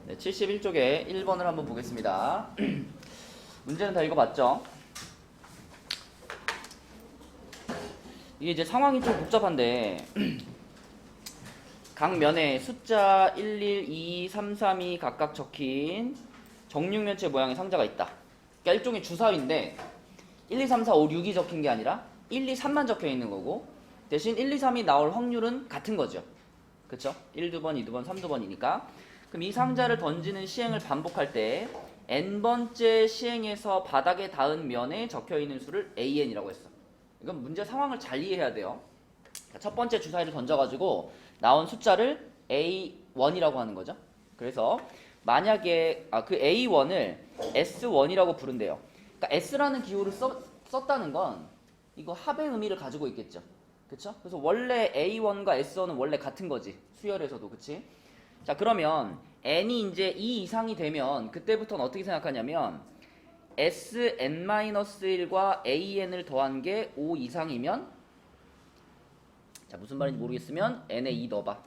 네, 71쪽에 1번을 한번 보겠습니다. 문제는 다 읽어봤죠? 이게 이제 상황이 좀 복잡한데 각 면에 숫자 11, 2, 3, 3이 각각 적힌 정육면체 모양의 상자가 있다. 그러니까 일종의 주사위인데 1, 2, 3, 4, 5, 6이 적힌 게 아니라 1, 2, 3만 적혀 있는 거고 대신 1, 2, 3이 나올 확률은 같은 거죠. 그쵸? 1, 2번, 2, 2번, 3, 2번이니까 그럼 이 상자를 던지는 시행을 반복할 때 n번째 시행에서 바닥에 닿은 면에 적혀있는 수를 an이라고 했어. 이건 문제 상황을 잘 이해해야 돼요. 첫 번째 주사위를 던져가지고 나온 숫자를 A1이라고 하는 거죠. 그래서 만약에 그 A1을 S1이라고 부른대요. 그러니까 S라는 기호를 썼다는 건 이거 합의 의미를 가지고 있겠죠. 그쵸? 그래서 원래 A1과 S1은 원래 같은 거지. 수열에서도. 그치? 자, 그러면 n이 이제 2 이상이 되면 그때부터는 어떻게 생각하냐면 Sn-1과 an을 더한 게 5 이상이면 자, 무슨 말인지 모르겠으면 n에 2 넣어봐.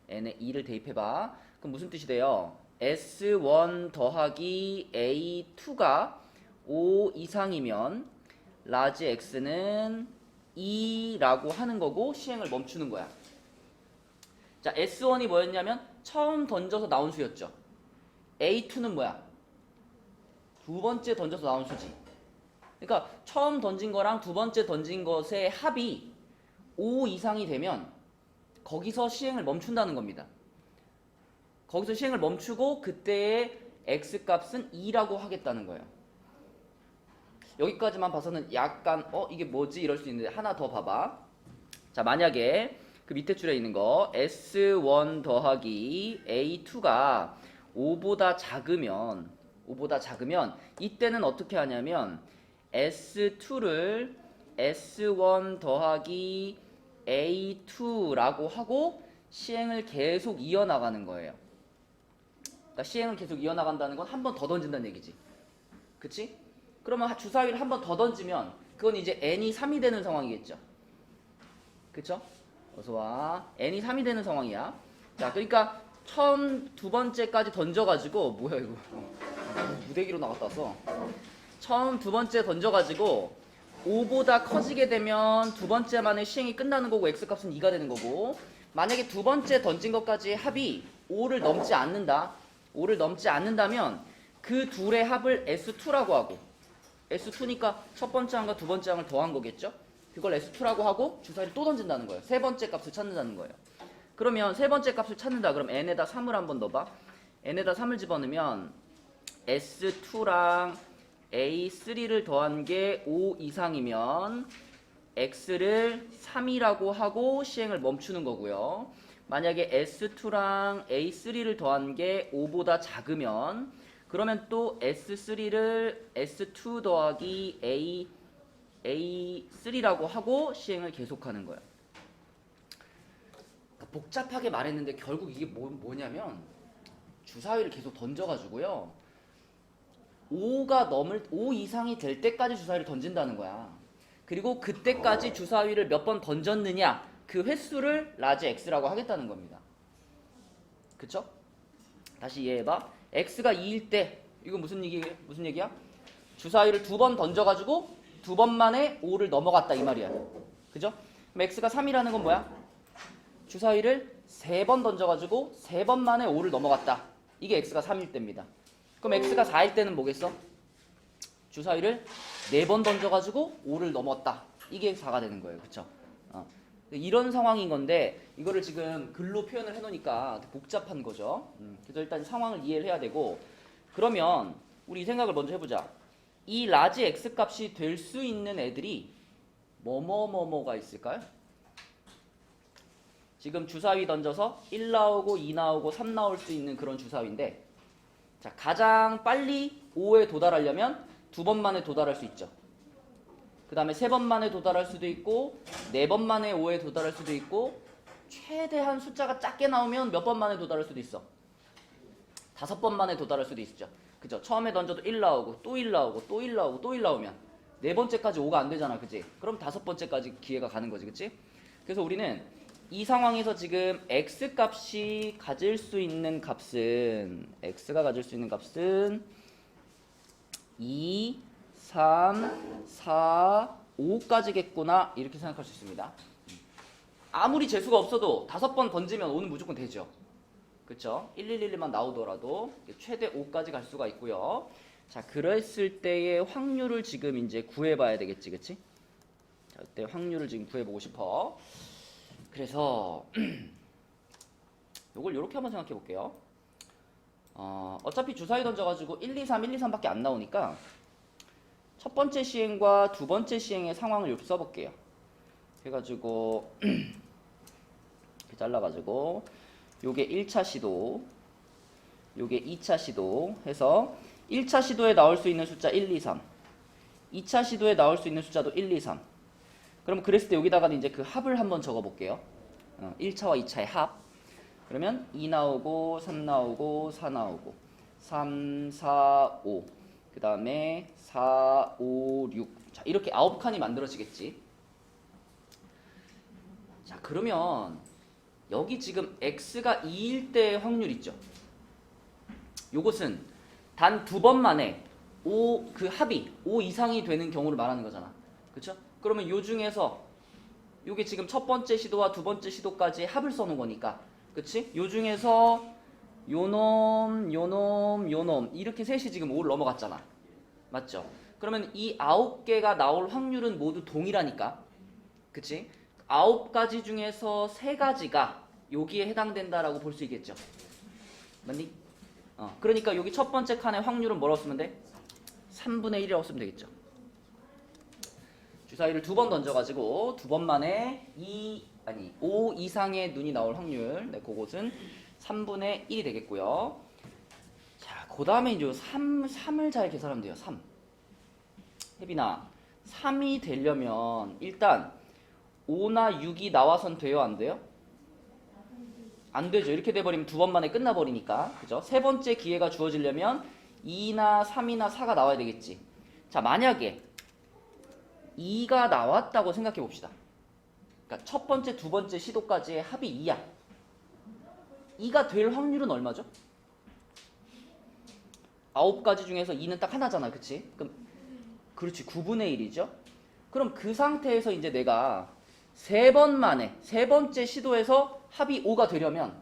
n에 2를 대입해봐. 그럼 무슨 뜻이 돼요? S1 더하기 A2가 5 이상이면 라지 X는 2라고 하는 거고 시행을 멈추는 거야. 자, S1이 뭐였냐면 처음 던져서 나온 수였죠. A2는 뭐야? 두 번째 던져서 나온 수지. 그러니까 처음 던진 거랑 두 번째 던진 것의 합이 5 이상이 되면 거기서 시행을 멈춘다는 겁니다. 거기서 시행을 멈추고 그때의 X값은 2라고 하겠다는 거예요. 여기까지만 봐서는 약간 이게 뭐지? 이럴 수 있는데 하나 더 봐봐. 자, 만약에 그 밑에 줄에 있는 거 S1 더하기 A2가 5보다 작으면 이때는 어떻게 하냐면 S2를 S1 더하기 A2라고 하고 시행을 계속 이어나가는 거예요. 그러니까 시행을 계속 이어나간다는 건 한 번 더 던진다는 얘기지. 그치? 그러면 주사위를 한 번 더 던지면 그건 이제 n이 3이 되는 상황이겠죠. 그쵸? 어서와. n이 3이 되는 상황이야. 자, 그러니까 처음 두 번째까지 던져가지고 뭐야 이거 무대기로 나갔다 왔어. 처음 두 번째 던져가지고 5보다 커지게 되면 두 번째만의 시행이 끝나는 거고 x값은 2가 되는 거고 만약에 두 번째 던진 것까지 합이 5를 넘지 않는다면 그 둘의 합을 S2라고 하고 S2니까 첫 번째 항과 두 번째 항을 더한 거겠죠? 그걸 S2라고 하고 주사위를 또 던진다는 거예요. 세 번째 값을 찾는다는 거예요. 그러면 세 번째 값을 찾는다. 그럼 n에다 3을 한번 넣어봐. n에다 3을 집어넣으면 S2랑 A3를 더한 게 5 이상이면 x를 3이라고 하고 시행을 멈추는 거고요. 만약에 S2랑 A3를 더한 게 5보다 작으면 그러면 또 S3를 S2 더하기 A3라고 하고 시행을 계속하는 거예요. 그러니까 복잡하게 말했는데 결국 이게 뭐냐면 주사위를 계속 던져가지고요. 5 이상이 될 때까지 주사위를 던진다는 거야. 그리고 그때까지 주사위를 몇 번 던졌느냐 그 횟수를 라지 X라고 하겠다는 겁니다. 그쵸? 다시 이해해봐. X가 2일 때 이거 무슨 얘기야? 주사위를 두 번 던져가지고 두 번 만에 5를 넘어갔다 이 말이야. 그죠? 그럼 X가 3이라는 건 뭐야? 주사위를 세 번 던져가지고 세 번 만에 5를 넘어갔다. 이게 X가 3일 때입니다. 그럼 X가 4일 때는 뭐겠어? 주사위를 4번 던져가지고 5를 넘었다. 이게 4가 되는 거예요. 그쵸? 이런 상황인 건데 이거를 지금 글로 표현을 해놓으니까 복잡한 거죠. 그래서 일단 상황을 이해를 해야 되고 그러면 우리 이 생각을 먼저 해보자. 이 라지 X 값이 될 수 있는 애들이 뭐가 있을까요? 지금 주사위 던져서 1 나오고 2 나오고 3 나올 수 있는 그런 주사위인데 자, 가장 빨리 5에 도달하려면 두 번 만에 도달할 수 있죠. 그 다음에 세 번 만에 도달할 수도 있고 네 번 만에 5에 도달할 수도 있고 최대한 숫자가 작게 나오면 몇 번 만에 도달할 수도 있어. 5번 만에 도달할 수도 있죠. 그죠? 처음에 던져도 1 나오고 또 1 나오고 또 1 나오고 또 1 나오면 네 번째까지 5가 안 되잖아. 그치? 그럼 5번째까지 기회가 가는 거지. 그치? 그래서 우리는 이 상황에서 지금 x 값이 가질 수 있는 값은 x가 가질 수 있는 값은 2, 3, 4, 5까지겠구나 이렇게 생각할 수 있습니다. 아무리 재수가 없어도 5번 던지면 5는 무조건 되죠. 그쵸? 1111만 나오더라도 최대 5까지 갈 수가 있고요. 자, 그랬을 때의 확률을 지금 이제 구해봐야 되겠지, 그치? 자, 그때 확률을 지금 구해보고 싶어. 그래서 요걸 요렇게 한번 생각해 볼게요. 어차피 주사위 던져가지고 1, 2, 3, 1, 2, 3밖에 안 나오니까 첫 번째 시행과 두 번째 시행의 상황을 이렇게 써볼게요. 해가지고 이렇게 잘라가지고 요게 1차 시도, 요게 2차 시도 해서 1차 시도에 나올 수 있는 숫자 1, 2, 3, 2차 시도에 나올 수 있는 숫자도 1, 2, 3. 그럼 그랬을 때 여기다가 이제 그 합을 한번 적어볼게요. 1차와 2차의 합. 그러면 2 나오고 3 나오고 4 나오고 3, 4, 5. 그 다음에 4, 5, 6. 자, 이렇게 9칸이 만들어지겠지. 자, 그러면 여기 지금 x가 2일 때의 확률 있죠. 요것은 단 2번 만에 5, 그 합이 5 이상이 되는 경우를 말하는 거잖아. 그쵸? 그러면 요 중에서 요게 지금 첫 번째 시도와 두 번째 시도까지 합을 써놓은 거니까, 그치? 요 중에서 요놈, 요놈, 요놈 이렇게 셋이 지금 5를 넘어갔잖아. 맞죠? 그러면 이 9개가 나올 확률은 모두 동일하니까, 그치? 9가지 중에서 3가지가 여기에 해당된다라고 볼 수 있겠죠. 맞니? 그러니까 여기 첫 번째 칸의 확률은 뭐라고 쓰면 돼? 3분의 1이라고 쓰면 되겠죠. 주사위를 2번 던져가지고 2번 만에 5 이상의 눈이 나올 확률, 네, 그것은 3분의 1이 되겠고요. 자, 그 다음에 이제 3을 잘 계산하면 돼요. 3. 혜빈아, 3이 되려면 일단 5나 6이 나와선 돼요, 안 돼요? 안 되죠. 이렇게 돼버리면 2번 만에 끝나버리니까. 그죠? 세 번째 기회가 주어지려면 2나 3이나 4가 나와야 되겠지. 자, 만약에 2가 나왔다고 생각해 봅시다. 그러니까 첫 번째, 두 번째 시도까지의 합이 2야. 2가 될 확률은 얼마죠? 9가지 중에서 2는 딱 하나잖아. 그치? 그럼 그렇지. 9분의 1이죠. 그럼 그 상태에서 이제 내가 세 번 만에 세 번째 시도에서 합이 5가 되려면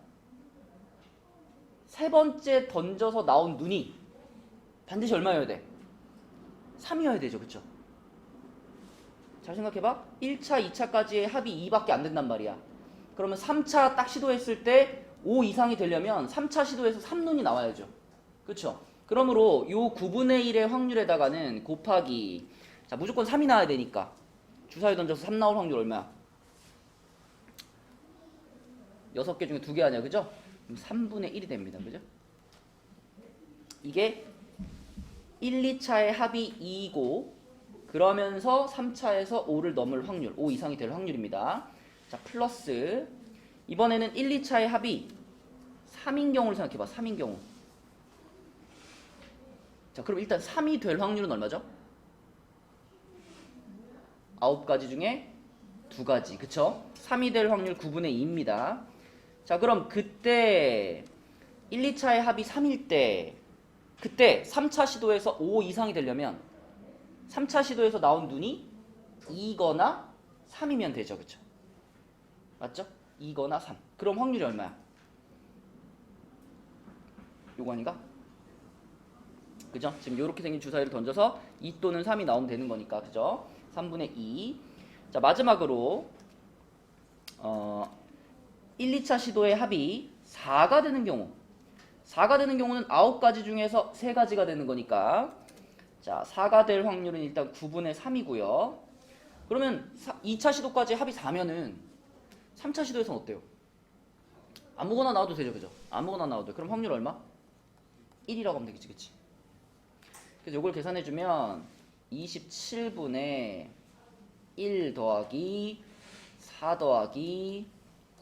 세 번째 던져서 나온 눈이 반드시 얼마여야 돼? 3이어야 되죠. 그쵸? 잘 생각해봐. 1차, 2차까지의 합이 2밖에 안 된단 말이야. 그러면 3차 딱 시도했을 때 5 이상이 되려면 3차 시도에서 3눈이 나와야죠. 그쵸? 그러므로 요 9분의 1의 확률에다가는 곱하기, 자, 무조건 3이 나와야 되니까 주사위 던져서 3 나올 확률 얼마야? 6개 중에 2개 아니야. 그죠? 그럼 3분의 1이 됩니다. 그죠? 이게 1, 2차의 합이 2이고 그러면서 3차에서 5를 넘을 확률, 5 이상이 될 확률입니다. 자, 플러스 이번에는 1, 2차의 합이 3인 경우를 생각해봐. 3인 경우. 자, 그럼 일단 3이 될 확률은 얼마죠? 9가지 중에 2가지. 그쵸? 3이 될 확률 9분의 2입니다. 자, 그럼 그때 1, 2차의 합이 3일 때 그때 3차 시도에서 5 이상이 되려면 3차 시도에서 나온 눈이 2거나 3이면 되죠. 그쵸? 맞죠? 2거나 3. 그럼 확률이 얼마야? 요거 아닌가? 그죠? 지금 이렇게 생긴 주사위를 던져서 2 또는 3이 나오면 되는 거니까. 그죠? 3분의 2. 자, 마지막으로 1, 2차 시도의 합이 4가 되는 경우. 4가 되는 경우는 9가지 중에서 3가지가 되는 거니까. 자, 4가 될 확률은 일단 9분의 3이고요. 그러면 2차 시도까지 합이 4면은 3차 시도에서는 어때요? 아무거나 나와도 되죠. 그죠? 아무거나 나와도 돼. 그럼 확률 얼마? 1이라고 하면 되겠지. 그치? 그래서 이걸 계산해주면 27분의 1 더하기 4 더하기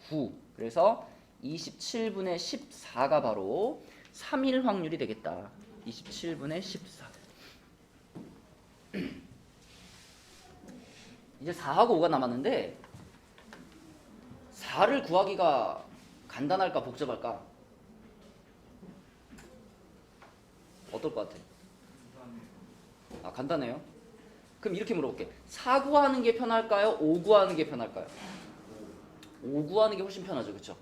9. 그래서 27분의 14가 바로 3일 확률이 되겠다. 27분의 14. 이제 4하고 5가 남았는데 4를 구하기가 간단할까 복잡할까? 어떨 것 같아? 아, 간단해요? 그럼 이렇게 물어볼게. 4 구하는 게 편할까요? 5 구하는 게 편할까요? 5 구하는 게 훨씬 편하죠. 그쵸?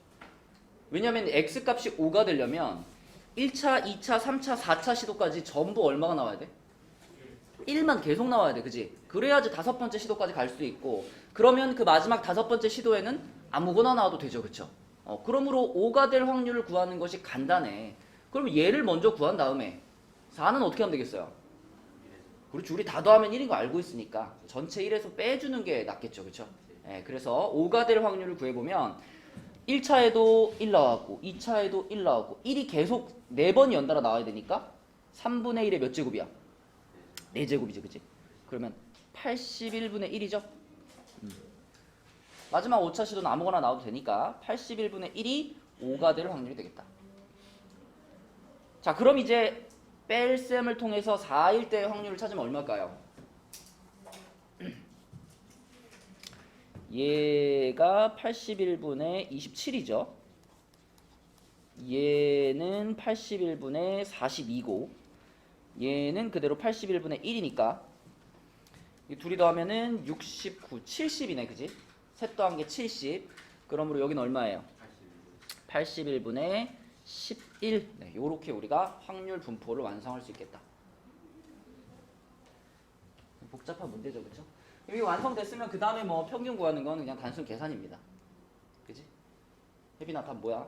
왜냐면 x값이 5가 되려면 1차, 2차, 3차, 4차 시도까지 전부 얼마가 나와야 돼? 1만 계속 나와야 돼. 그지? 그래야지 5번째 시도까지 갈 수 있고, 그러면 그 마지막 5번째 시도에는 아무거나 나와도 되죠. 그쵸? 그러므로 5가 될 확률을 구하는 것이 간단해. 그럼 얘를 먼저 구한 다음에 4는 어떻게 하면 되겠어요? 그렇죠. 우리 다 더하면 1인 거 알고 있으니까 전체 1에서 빼주는 게 낫겠죠. 그쵸? 네, 그래서 5가 될 확률을 구해보면 1차에도 1 나왔고 2차에도 1 나왔고 1이 계속 4번이 연달아 나와야 되니까 3분의 1의 몇 제곱이야? 4제곱이지. 그치? 그러면 81분의 1이죠? 마지막 5차 시도는 아무거나 나와도 되니까 81분의 1이 5가 될 확률이 되겠다. 자, 그럼 이제 뺄셈을 통해서 4일 때의 확률을 찾으면 얼마일까요? 얘가 81분의 27이죠. 얘는 81분의 42고 얘는 그대로 81분의 1이니까 이 둘이 더하면은 69, 70이네. 그지? 셋 더한 게 70. 그러므로 여기는 얼마예요? 81분의 11. 네, 요렇게 우리가 확률 분포를 완성할 수 있겠다. 복잡한 문제죠. 그쵸? 이게 완성됐으면 그 다음에 뭐 평균 구하는 건 그냥 단순 계산입니다. 그지? 혜빈아 답 뭐야?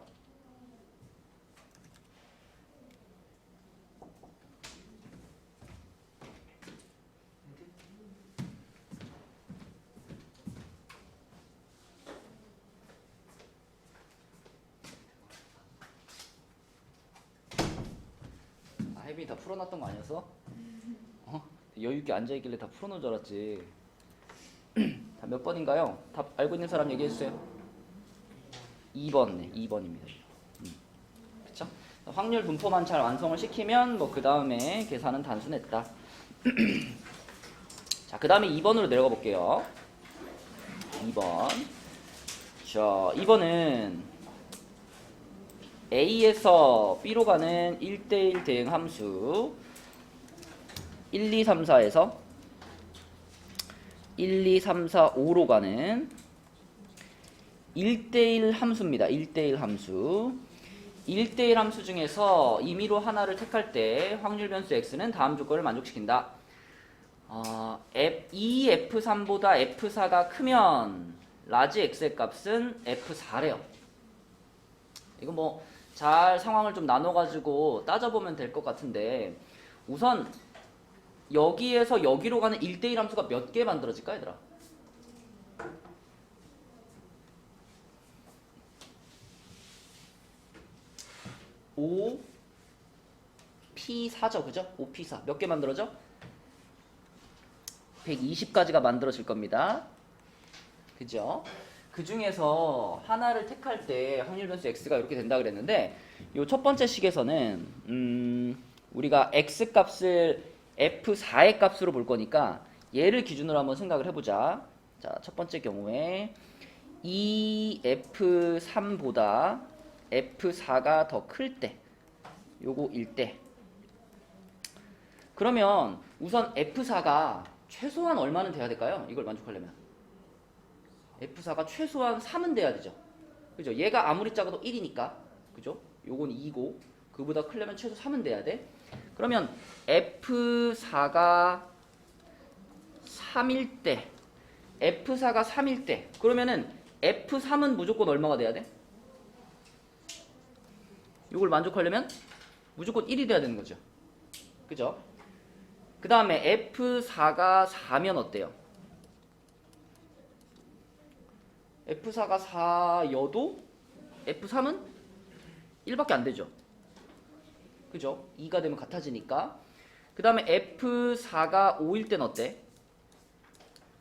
아, 혜빈이 다 풀어놨던 거 아니었어? 여유있게 앉아있길래 다 풀어놓은 줄 알았지. 자, 몇 번인가요? 답 알고 있는 사람 얘기해주세요. 2번, 네, 2번입니다. 그쵸? 확률 분포만 잘 완성을 시키면 뭐 그 다음에 계산은 단순했다. 자, 그 다음에 2번으로 내려가 볼게요. 2번. 자, 2번은 A에서 B로 가는 1대1 대응 함수 1, 2, 3, 4에서 1, 2, 3, 4, 5로 가는 1대1 함수입니다. 1대1 함수. 1대1 함수 중에서 임의로 하나를 택할 때 확률 변수 x는 다음 조건을 만족시킨다. 이 F3보다 F4가 크면 라지 x의 값은 F4래요. 이거 뭐 잘 상황을 좀 나눠가지고 따져보면 될 것 같은데, 우선 여기에서 여기로 가는 1대1 함수가 몇 개 만들어질까 얘들아? 5P4죠. 그죠? 5P4 몇 개 만들어져? 120가지가 만들어질 겁니다. 그죠? 그 중에서 하나를 택할 때 확률 변수 x가 이렇게 된다 그랬는데, 요 첫 번째 식에서는 우리가 x 값을 F4의 값으로 볼 거니까 얘를 기준으로 한번 생각을 해보자. 자, 첫 번째 경우에 이 F3보다 F4가 더 클 때, 요거 1대. 그러면 우선 F4가 최소한 얼마는 돼야 될까요? 이걸 만족하려면 F4가 최소한 3은 돼야 되죠. 그죠? 얘가 아무리 작아도 1이니까. 그죠? 요건 2고 그보다 크려면 최소 3은 돼야 돼. 그러면 F4가 3일 때, F4가 3일 때, 그러면은 F3은 무조건 얼마가 돼야 돼? 이걸 만족하려면 무조건 1이 돼야 되는 거죠. 그죠? 그 다음에 F4가 4면 어때요? F4가 4여도 F3은 1밖에 안 되죠. 그죠? 2가 되면 같아지니까. 그 다음에 F4가 5일 땐 어때?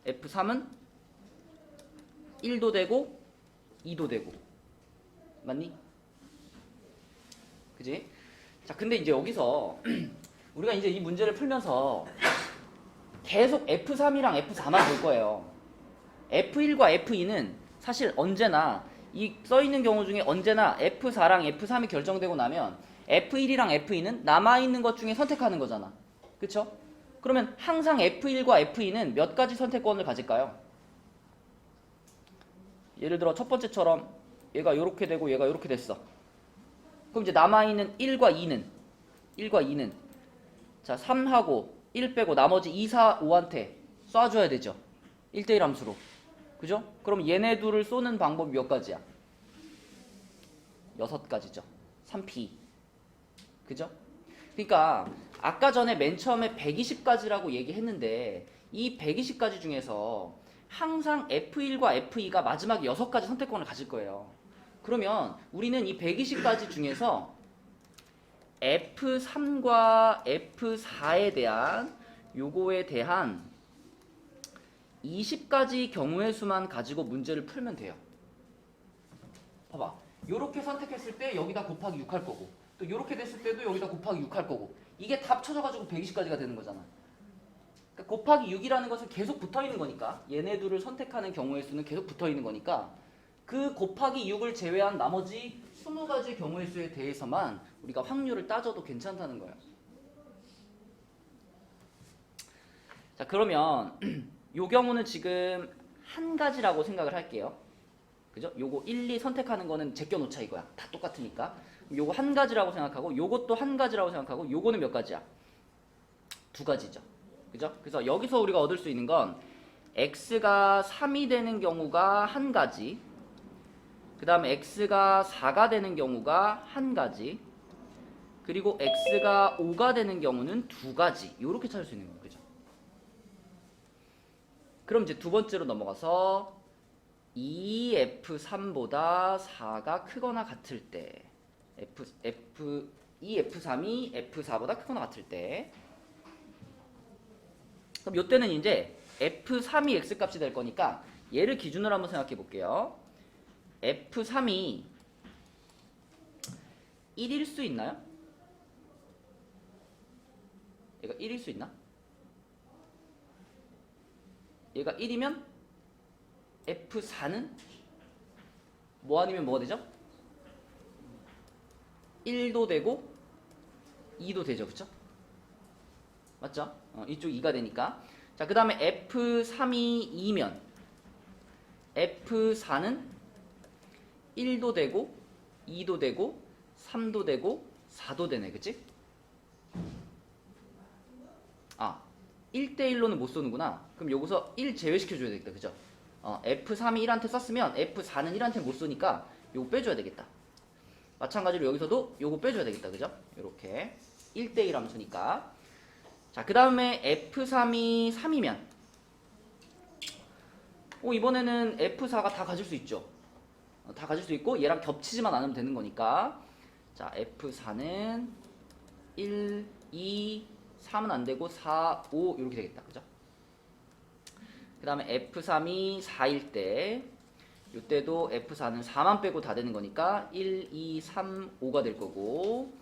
F3은 1도 되고 2도 되고. 맞니? 그지? 자, 근데 이제 여기서 우리가 이제 이 문제를 풀면서 계속 F3이랑 F4만 볼 거예요. F1과 F2는 사실 언제나 이 써있는 경우 중에 언제나 F4랑 F3이 결정되고 나면 F1이랑 F2는 남아있는 것 중에 선택하는 거잖아. 그쵸? 그러면 항상 F1과 F2는 몇 가지 선택권을 가질까요? 예를 들어 첫 번째처럼 얘가 요렇게 되고 얘가 요렇게 됐어. 그럼 이제 남아있는 1과 2는 자 3하고 1 빼고 나머지 2, 4, 5한테 쏴줘야 되죠. 1대1 함수로. 그죠? 그럼 얘네 둘을 쏘는 방법이 몇 가지야? 6가지죠. 3P. 그죠? 그러니까 아까 전에 맨 처음에 120가지라고 얘기했는데 이 120가지 중에서 항상 F1과 F2가 마지막 6가지 선택권을 가질 거예요. 그러면 우리는 이 120가지 중에서 F3과 F4에 대한 요거에 대한 20가지 경우의 수만 가지고 문제를 풀면 돼요. 봐봐. 요렇게 선택했을 때 여기다 곱하기 6 할 거고 또 요렇게 됐을 때도 여기다 곱하기 6 할 거고 이게 다 합쳐져가지고 120가지가 되는 거잖아. 그러니까 곱하기 6이라는 것은 계속 붙어있는 거니까 얘네 둘을 선택하는 경우의 수는 계속 붙어있는 거니까 그 곱하기 6을 제외한 나머지 20가지 경우의 수에 대해서만 우리가 확률을 따져도 괜찮다는 거예요. 자 그러면 요 경우는 지금 한 가지라고 생각을 할게요. 그죠? 요거 1, 2 선택하는 거는 제껴놓자 이거야. 다 똑같으니까. 요거 한 가지라고 생각하고 요것도 한 가지라고 생각하고 요거는 몇 가지야? 2가지죠. 그죠? 그래서 여기서 우리가 얻을 수 있는 건 x가 3이 되는 경우가 한 가지, 그 다음에 x가 4가 되는 경우가 한 가지, 그리고 x가 5가 되는 경우는 2가지. 요렇게 찾을 수 있는 거예요. 그죠? 그럼 이제 두 번째로 넘어가서 2F3보다 4가 크거나 같을 때 F3이 F4보다 크거나 같을 때 그럼 요때는 이제 F3이 X값이 될 거니까 얘를 기준으로 한번 생각해 볼게요. F3이 1일 수 있나요? 얘가 1일 수 있나? 얘가 1이면 F4는 뭐 아니면 뭐가 되죠? 1도 되고 2도 되죠. 그쵸? 맞죠? 이쪽 2가 되니까. 자, 그 다음에 F3이 2면 F4는 1도 되고 2도 되고 3도 되고 4도 되네. 그치? 1대1로는 못 쏘는구나. 그럼 여기서 1 제외시켜줘야 되겠다. 그죠? F3이 1한테 썼으면 F4는 1한테 못 쏘니까 요거 빼줘야 되겠다. 마찬가지로 여기서도 요거 빼줘야 되겠다. 그죠? 요렇게 1대1 함수니까. 자, 그 다음에 F3이 3이면 이번에는 F4가 다 가질 수 있죠. 다 가질 수 있고 얘랑 겹치지만 않으면 되는 거니까. 자, F4는 1, 2, 3은 안 되고 4, 5 이렇게 되겠다. 그죠? 그 다음에 F3이 4일 때 이때도 F4는 4만 빼고 다 되는 거니까 1, 2, 3, 5가 될 거고,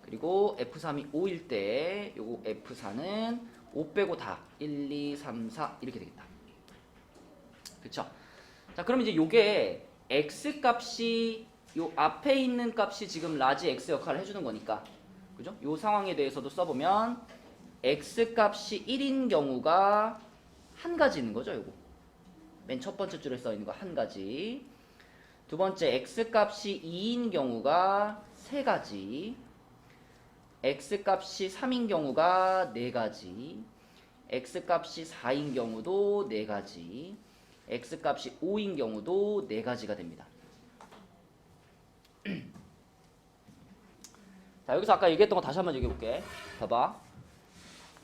그리고 F3이 5일 때 요거 F4는 5 빼고 다 1, 2, 3, 4 이렇게 되겠다. 그쵸? 자, 그럼 이제 요게 X 값이 요 앞에 있는 값이 지금 라지 X 역할을 해주는 거니까, 그죠? 요 상황에 대해서도 써보면 X 값이 1인 경우가 한 가지 있는 거죠. 요거 맨 첫 번째 줄에 써 있는 거 한 가지. 두 번째 X 값이 2인 경우가 세 가지. X 값이 3인 경우가 네 가지. X 값이 4인 경우도 네 가지. X 값이 5인 경우도 네 가지가 됩니다. 자, 여기서 아까 얘기했던 거 다시 한번 얘기해 볼게. 봐봐.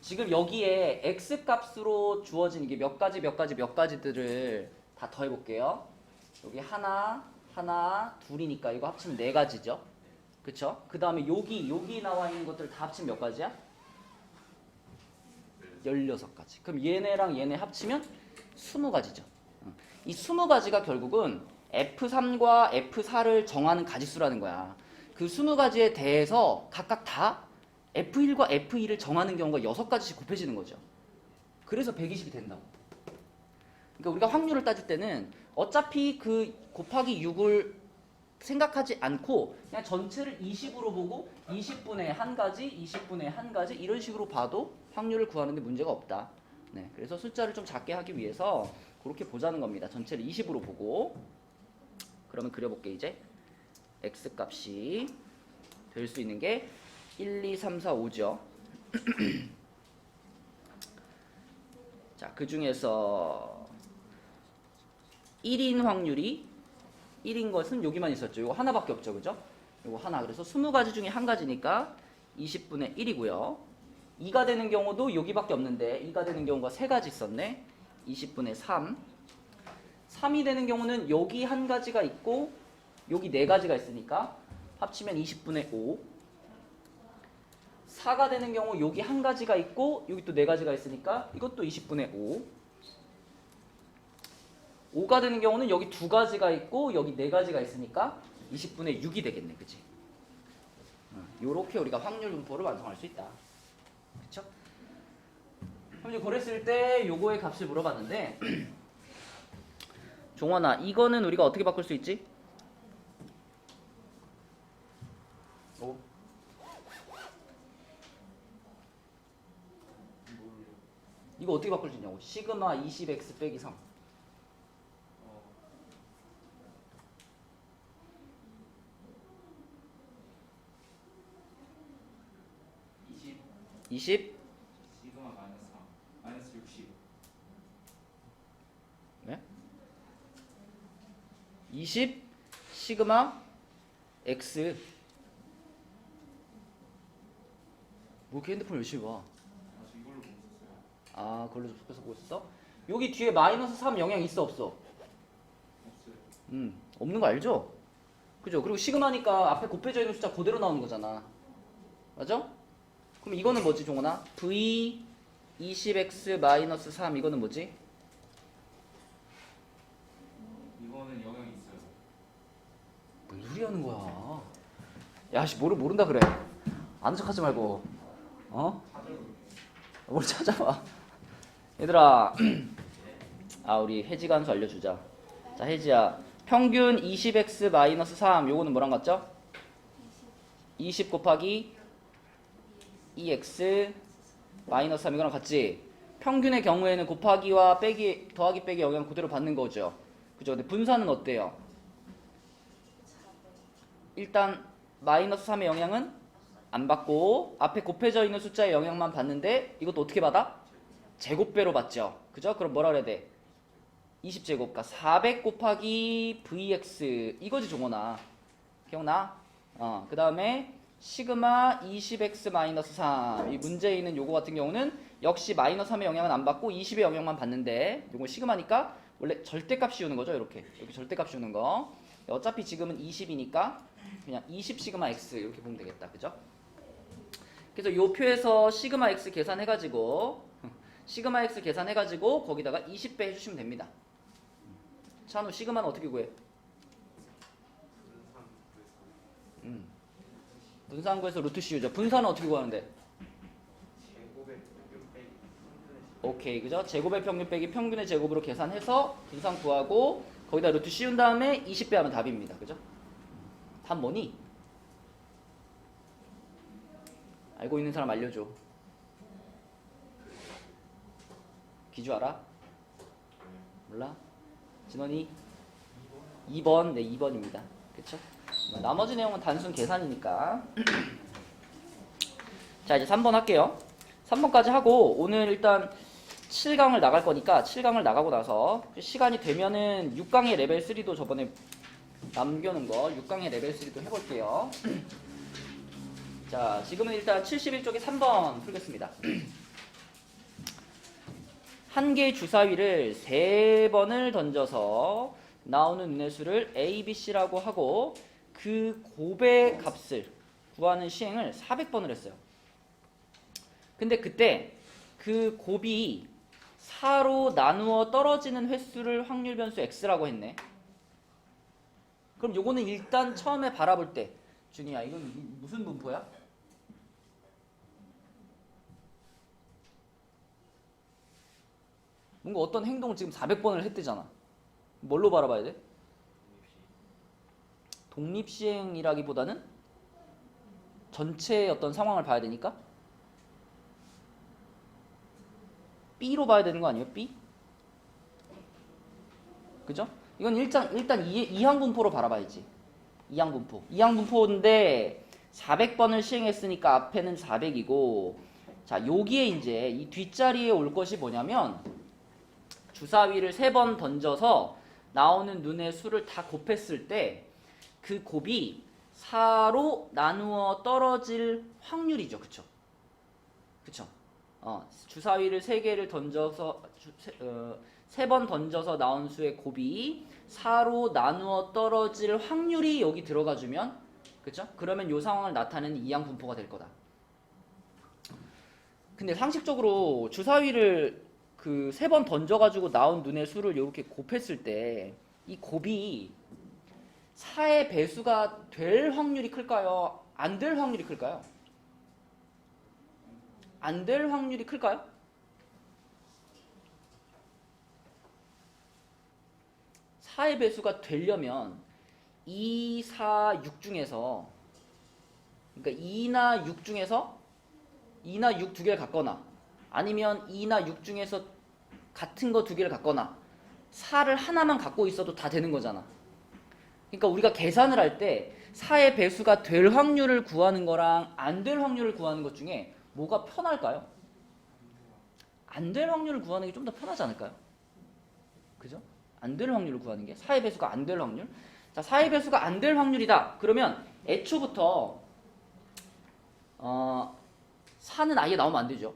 지금 여기에 X 값으로 주어진 이게 몇 가지들을 다 더해 볼게요. 여기 하나, 둘이니까 이거 합치면 네 가지죠. 그쵸? 그 다음에 여기 나와 있는 것들 다 합치면 몇 가지야? 16가지. 그럼 얘네랑 얘네 합치면 20가지죠. 이 20가지가 결국은 F3과 F4를 정하는 가지수라는 거야. 그 20가지에 대해서 각각 다 F1과 F2를 정하는 경우가 6가지씩 곱해지는 거죠. 그래서 120이 된다고. 그러니까 우리가 확률을 따질 때는 어차피 그 곱하기 6을 생각하지 않고 그냥 전체를 20으로 보고 20분의 한 가지, 20분의 한 가지 이런 식으로 봐도 확률을 구하는데 문제가 없다. 네, 그래서 숫자를 좀 작게 하기 위해서 그렇게 보자는 겁니다. 전체를 20으로 보고. 그러면 그려볼게 이제. x 값이 될 수 있는 게 1, 2, 3, 4, 5죠. 자, 그 중에서 1인 확률이 1인 것은 여기만 있었죠. 이거 하나밖에 없죠. 그죠? 이거 하나. 그래서 20가지 중에 한 가지니까 20분의 1이고요. 2가 되는 경우도 여기밖에 없는데 2가 되는 경우가 3가지 있었네. 20분의 3. 3이 되는 경우는 여기 한 가지가 있고 여기 4가지가 있으니까 합치면 20분의 5. 4가 되는 경우 여기 한 가지가 있고 여기 또 4가지가 있으니까 이것도 20분의 5. 5가 되는 경우는 여기 2가지가 있고 여기 4가지가 있으니까 20분의 6이 되겠네. 그치? 요렇게 우리가 확률 분포를 완성할 수 있다. 그쵸? 그럼 이제 그랬을 때 요거의 값을 물어봤는데 종원아, 이거는 우리가 어떻게 바꿀 수 있지? 이거 어떻게 바꿀 수 있냐고. 시그마 20x 빼기 3. (20) 시그마 마이너스 3 마이너스 60. 네? 20 시그마 x. 뭐 이렇게 핸드폰 열심히 봐. 저 이걸로 보고 있었어요. 아, 그걸로 접속해서 보고 있어? 여기 뒤에 마이너스 3 영향 있어 없어? 없어요. 없는 거 알죠? 그죠? 그리고 시그마니까 앞에 곱해져 있는 숫자 그대로 나오는 거잖아. 맞아? 그럼 이거는 뭐지, 종원아? v 20x 마이너스 3 이거는 뭐지? 이거는 영향이 있어요. 뭔 소리 하는 거야? 야, 씨, 모른다 그래. 아는 척 하지 말고. 어? 뭘 찾아봐. 얘들아, 아, 우리 혜지가 한 수 알려주자. 자, 혜지야. 평균 20x 마이너스 3 요거는 뭐랑 같죠? 20 곱하기 2x 마이너스 3 이거랑 같지? 평균의 경우에는 곱하기와 빼기, 더하기 빼기 영향 그대로 받는 거죠. 그죠? 근데 분산은 어때요? 일단 마이너스 3의 영향은 안 받고 앞에 곱해져 있는 숫자의 영향만 받는데 이것도 어떻게 받아? 제곱배로 받죠. 그죠? 그럼 뭐라 그래야 돼? 20제곱가 400 곱하기 vx 이거지 종원아. 기억나? 그 다음에 시그마 20x 마이너스 3 이 문제에 있는 요거 같은 경우는 역시 마이너스 3의 영향은 안 받고 20의 영향만 받는데 요거 시그마니까 원래 절대값 씌우는 거죠. 이렇게 절대값 씌우는 거. 어차피 지금은 20이니까 그냥 20 시그마 x 이렇게 보면 되겠다. 그죠? 그래서 요 표에서 시그마 x 계산해가지고 시그마 x 계산해가지고 거기다가 20배 해주시면 됩니다. 찬우 시그마는 어떻게 구해? 분산 구해서 루트 씌우죠. 분산은 어떻게 구하는데? 제곱의 평균 빼기 오케이, 그죠? 제곱의 평균 빼기 평균의 제곱으로 계산해서 분산 구하고 거기다 루트 씌운 다음에 20배 하면 답입니다. 그죠? 답 뭐니? 알고 있는 사람 알려줘. 기주 알아? 몰라? 진원이? 2번. 네, 2번입니다. 그쵸? 나머지 내용은 단순 계산이니까. 자, 이제 3번 할게요. 3번까지 하고 오늘 일단 7강을 나갈 거니까 7강을 나가고 나서 시간이 되면은 6강의 레벨 3도 저번에 남겨놓은 거 6강의 레벨 3도 해볼게요. 자, 지금은 일단 71쪽에 3번 풀겠습니다. 한 개의 주사위를 3번을 던져서 나오는 눈의 수를 A, B, C라고 하고 그 곱의 값을 구하는 시행을 400번을 했어요. 근데 그때 그 곱이 4로 나누어 떨어지는 횟수를 확률 변수 X라고 했네. 그럼 요거는 일단 처음에 바라볼 때 준이야, 이건 무슨 분포야? 뭔가 어떤 행동을 지금 400번을 했대잖아. 뭘로 바라봐야 돼? 독립시행이라기보다는 전체의 어떤 상황을 봐야 되니까 B로 봐야 되는 거 아니에요? B? 그죠? 이건 일단 이항분포로 바라봐야지. 이항분포인데 400번을 시행했으니까 앞에는 400이고, 자 여기에 이제 이 뒷자리에 올 것이 뭐냐면 주사위를 3번 던져서 나오는 눈의 수를 다 곱했을 때 그 곱이 4로 나누어 떨어질 확률이죠. 그쵸? 그쵸? 주사위를 3개를 던져서 3번 던져서 나온 수의 곱이 4로 나누어 떨어질 확률이 여기 들어가주면, 그쵸? 그러면 이 상황을 나타내는 이항분포가 될 거다. 근데 상식적으로 주사위를 그 3번 던져가지고 나온 눈의 수를 이렇게 곱했을 때 이 곱이 4의 배수가 될 확률이 클까요? 안 될 확률이 클까요? 안 될 확률이 클까요? 사의 배수가 되려면 2, 4, 6 중에서, 그러니까 2나 6 중에서 2나 6 두 개를 갖거나 아니면 2나 6 중에서 같은 거 두 개를 갖거나 4를 하나만 갖고 있어도 다 되는 거잖아. 그러니까 우리가 계산을 할 때 4의 배수가 될 확률을 구하는 거랑 안 될 확률을 구하는 것 중에 뭐가 편할까요? 안 될 확률을 구하는 게 좀 더 편하지 않을까요? 그죠? 안 될 확률을 구하는 게 4의 배수가 안 될 확률. 자, 4의 배수가 안 될 확률이다. 그러면 애초부터 4는 아예 나오면 안 되죠.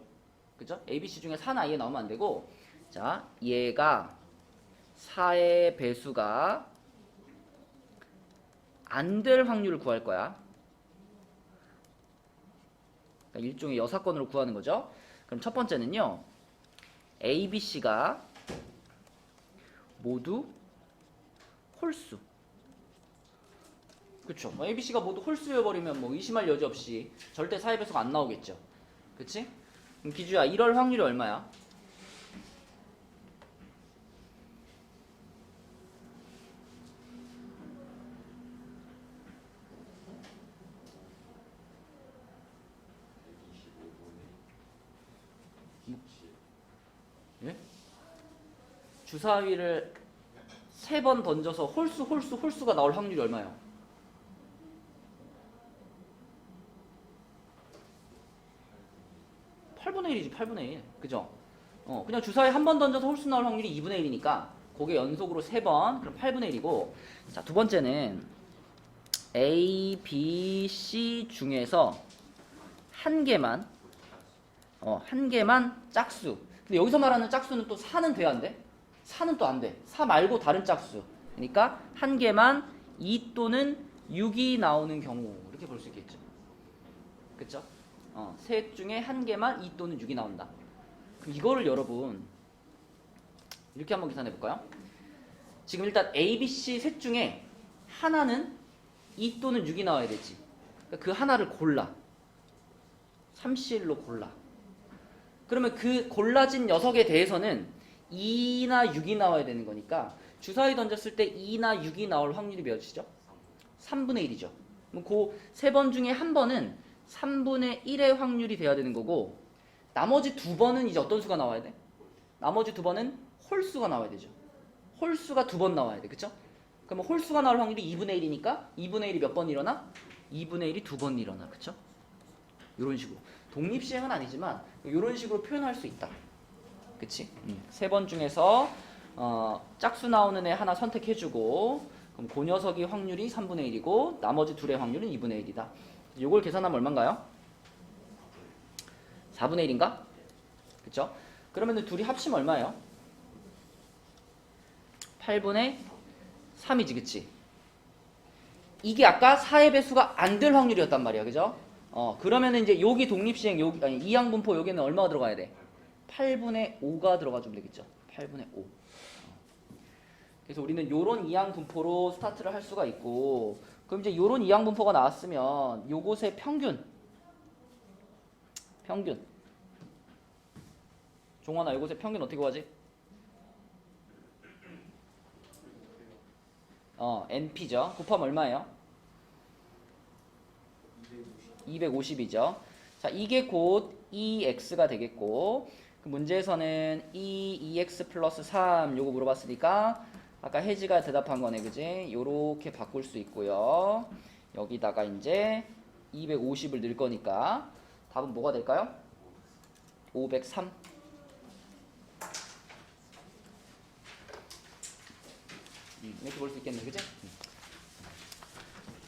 그죠? ABC 중에 4는 아예 나오면 안 되고, 자, 얘가 4의 배수가 안 될 확률을 구할 거야. 그러니까 일종의 여사건으로 구하는 거죠. 그럼 첫 번째는요, A, B, C가 모두 홀수. 그쵸? A, B, C가 모두 홀수여버리면 뭐 의심할 여지 없이 절대 4의 배수가 안 나오겠죠. 그치? 그럼 기주야, 이럴 확률이 얼마야? 예? 주사위를 3번 던져서 홀수가 나올 확률이 얼마예요? 8분의 1이지. 8분의 1. 그죠? 그냥 주사위 한 번 던져서 홀수 나올 확률이 2분의 1이니까 그게 연속으로 3번. 그럼 8분의 1이고, 자, 두 번째는 A, B, C 중에서 한 개만 짝수. 근데 여기서 말하는 짝수는 또 4는 돼야 안 돼? 4는 또 안 돼. 4 말고 다른 짝수. 그러니까 한 개만 2 또는 6이 나오는 경우, 이렇게 볼 수 있겠죠. 그쵸? 셋 중에 한 개만 2 또는 6이 나온다. 그럼 이거를 여러분 이렇게 한번 계산해 볼까요? 지금 일단 A, B, C 셋 중에 하나는 2 또는 6이 나와야 되지. 그러니까 그 하나를 골라. 3C1로 골라. 그러면 그 골라진 녀석에 대해서는 2나 6이 나와야 되는 거니까 주사위 던졌을 때 2나 6이 나올 확률이 몇이죠? 3분의 1이죠. 그럼 그 세 번 중에 한 번은 3분의 1의 확률이 돼야 되는 거고, 나머지 두 번은 이제 어떤 수가 나와야 돼? 나머지 두 번은 홀수가 나와야 되죠. 홀수가 두 번 나와야 돼. 그쵸? 그러면 홀수가 나올 확률이 2분의 1이니까 2분의 1이 몇 번 일어나? 2분의 1이 두 번 일어나. 그쵸? 이런 식으로. 독립시행은 아니지만 이런 식으로 표현할 수 있다. 그치? 세 번 중에서 짝수 나오는 애 하나 선택해주고, 그럼 그 녀석이 확률이 3분의 1이고 나머지 둘의 확률은 2분의 1이다. 요걸 계산하면 얼마인가요? 4분의 1인가? 그쵸? 그러면 둘이 합치면 얼마예요? 8분의 3이지. 그치? 이게 아까 4의 배수가 안 될 확률이었단 말이야. 그죠? 그러면은 이제 여기 독립시행, 아니 이항분포 여기는 얼마가 들어가야 돼? 8분의 5가 들어가주면 되겠죠. 8분의 5. 그래서 우리는 요런 이항분포로 스타트를 할 수가 있고, 그럼 이제 요런 이항분포가 나왔으면 요것의 평균. 종환아, 요것의 평균 어떻게 구하지? np죠. 곱하면 얼마예요? 250이죠. 자, 이게 곧 2x가 되겠고, 그 문제에서는 2x 플러스 3 요거 물어봤으니까 아까 혜지가 대답한 거네, 그지? 요렇게 바꿀 수 있고요. 여기다가 이제 250을 넣을 거니까 답은 뭐가 될까요? 503. 이렇게 볼 수 있겠네, 그지?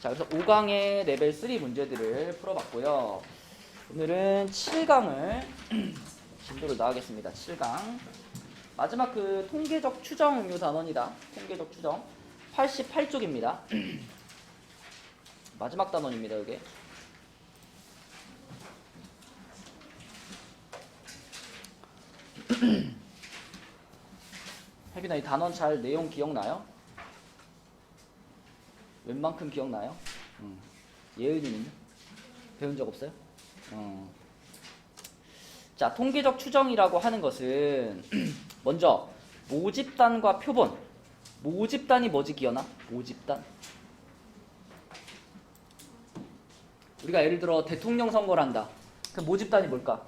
자, 그래서 5강의 레벨 3 문제들을 풀어봤고요. 오늘은 7강을 진도를 나가겠습니다. 7강. 마지막 그 통계적 추정 요 단원이다. 통계적 추정. 88쪽입니다. 마지막 단원입니다, 이게. 혜빈아, 이 단원 잘 내용 기억나요? 웬만큼 기억나요? 예은이는요? 배운 적 없어요? 자, 통계적 추정이라고 하는 것은 먼저 모집단과 표본. 모집단이 뭐지, 기억나? 모집단. 우리가 예를 들어 대통령 선거를 한다. 그럼 모집단이 뭘까?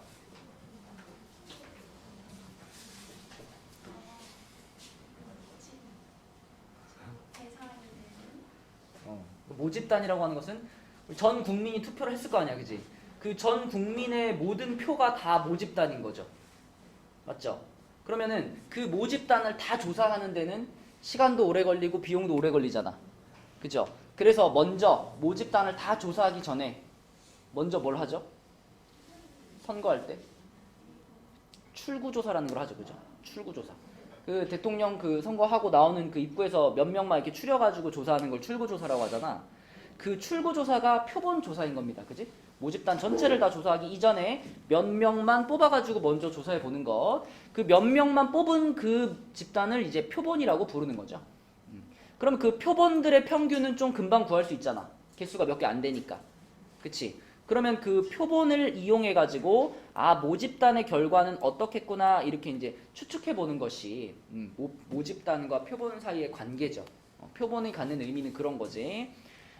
모집단이라고 하는 것은 전 국민이 투표를 했을 거 아니야, 그지? 그 전 국민의 모든 표가 다 모집단인 거죠. 맞죠? 그러면은 그 모집단을 다 조사하는 데는 시간도 오래 걸리고 비용도 오래 걸리잖아. 그죠? 그래서 먼저 모집단을 다 조사하기 전에 먼저 뭘 하죠? 선거할 때 출구조사라는 걸 하죠. 그죠? 출구조사. 그 대통령 그 선거하고 나오는 그 입구에서 몇 명만 이렇게 추려가지고 조사하는 걸 출구조사라고 하잖아. 그 출구조사가 표본조사인 겁니다. 그지? 모집단 전체를 다 조사하기 이전에 몇 명만 뽑아가지고 먼저 조사해 보는 것. 그 몇 명만 뽑은 그 집단을 이제 표본이라고 부르는 거죠. 그럼 그 표본들의 평균은 좀 금방 구할 수 있잖아. 개수가 몇 개 안 되니까. 그치? 그러면 그 표본을 이용해 가지고 아, 모집단의 결과는 어떻겠구나 이렇게 이제 추측해 보는 것이 모집단과 표본 사이의 관계죠. 표본이 갖는 의미는 그런 거지.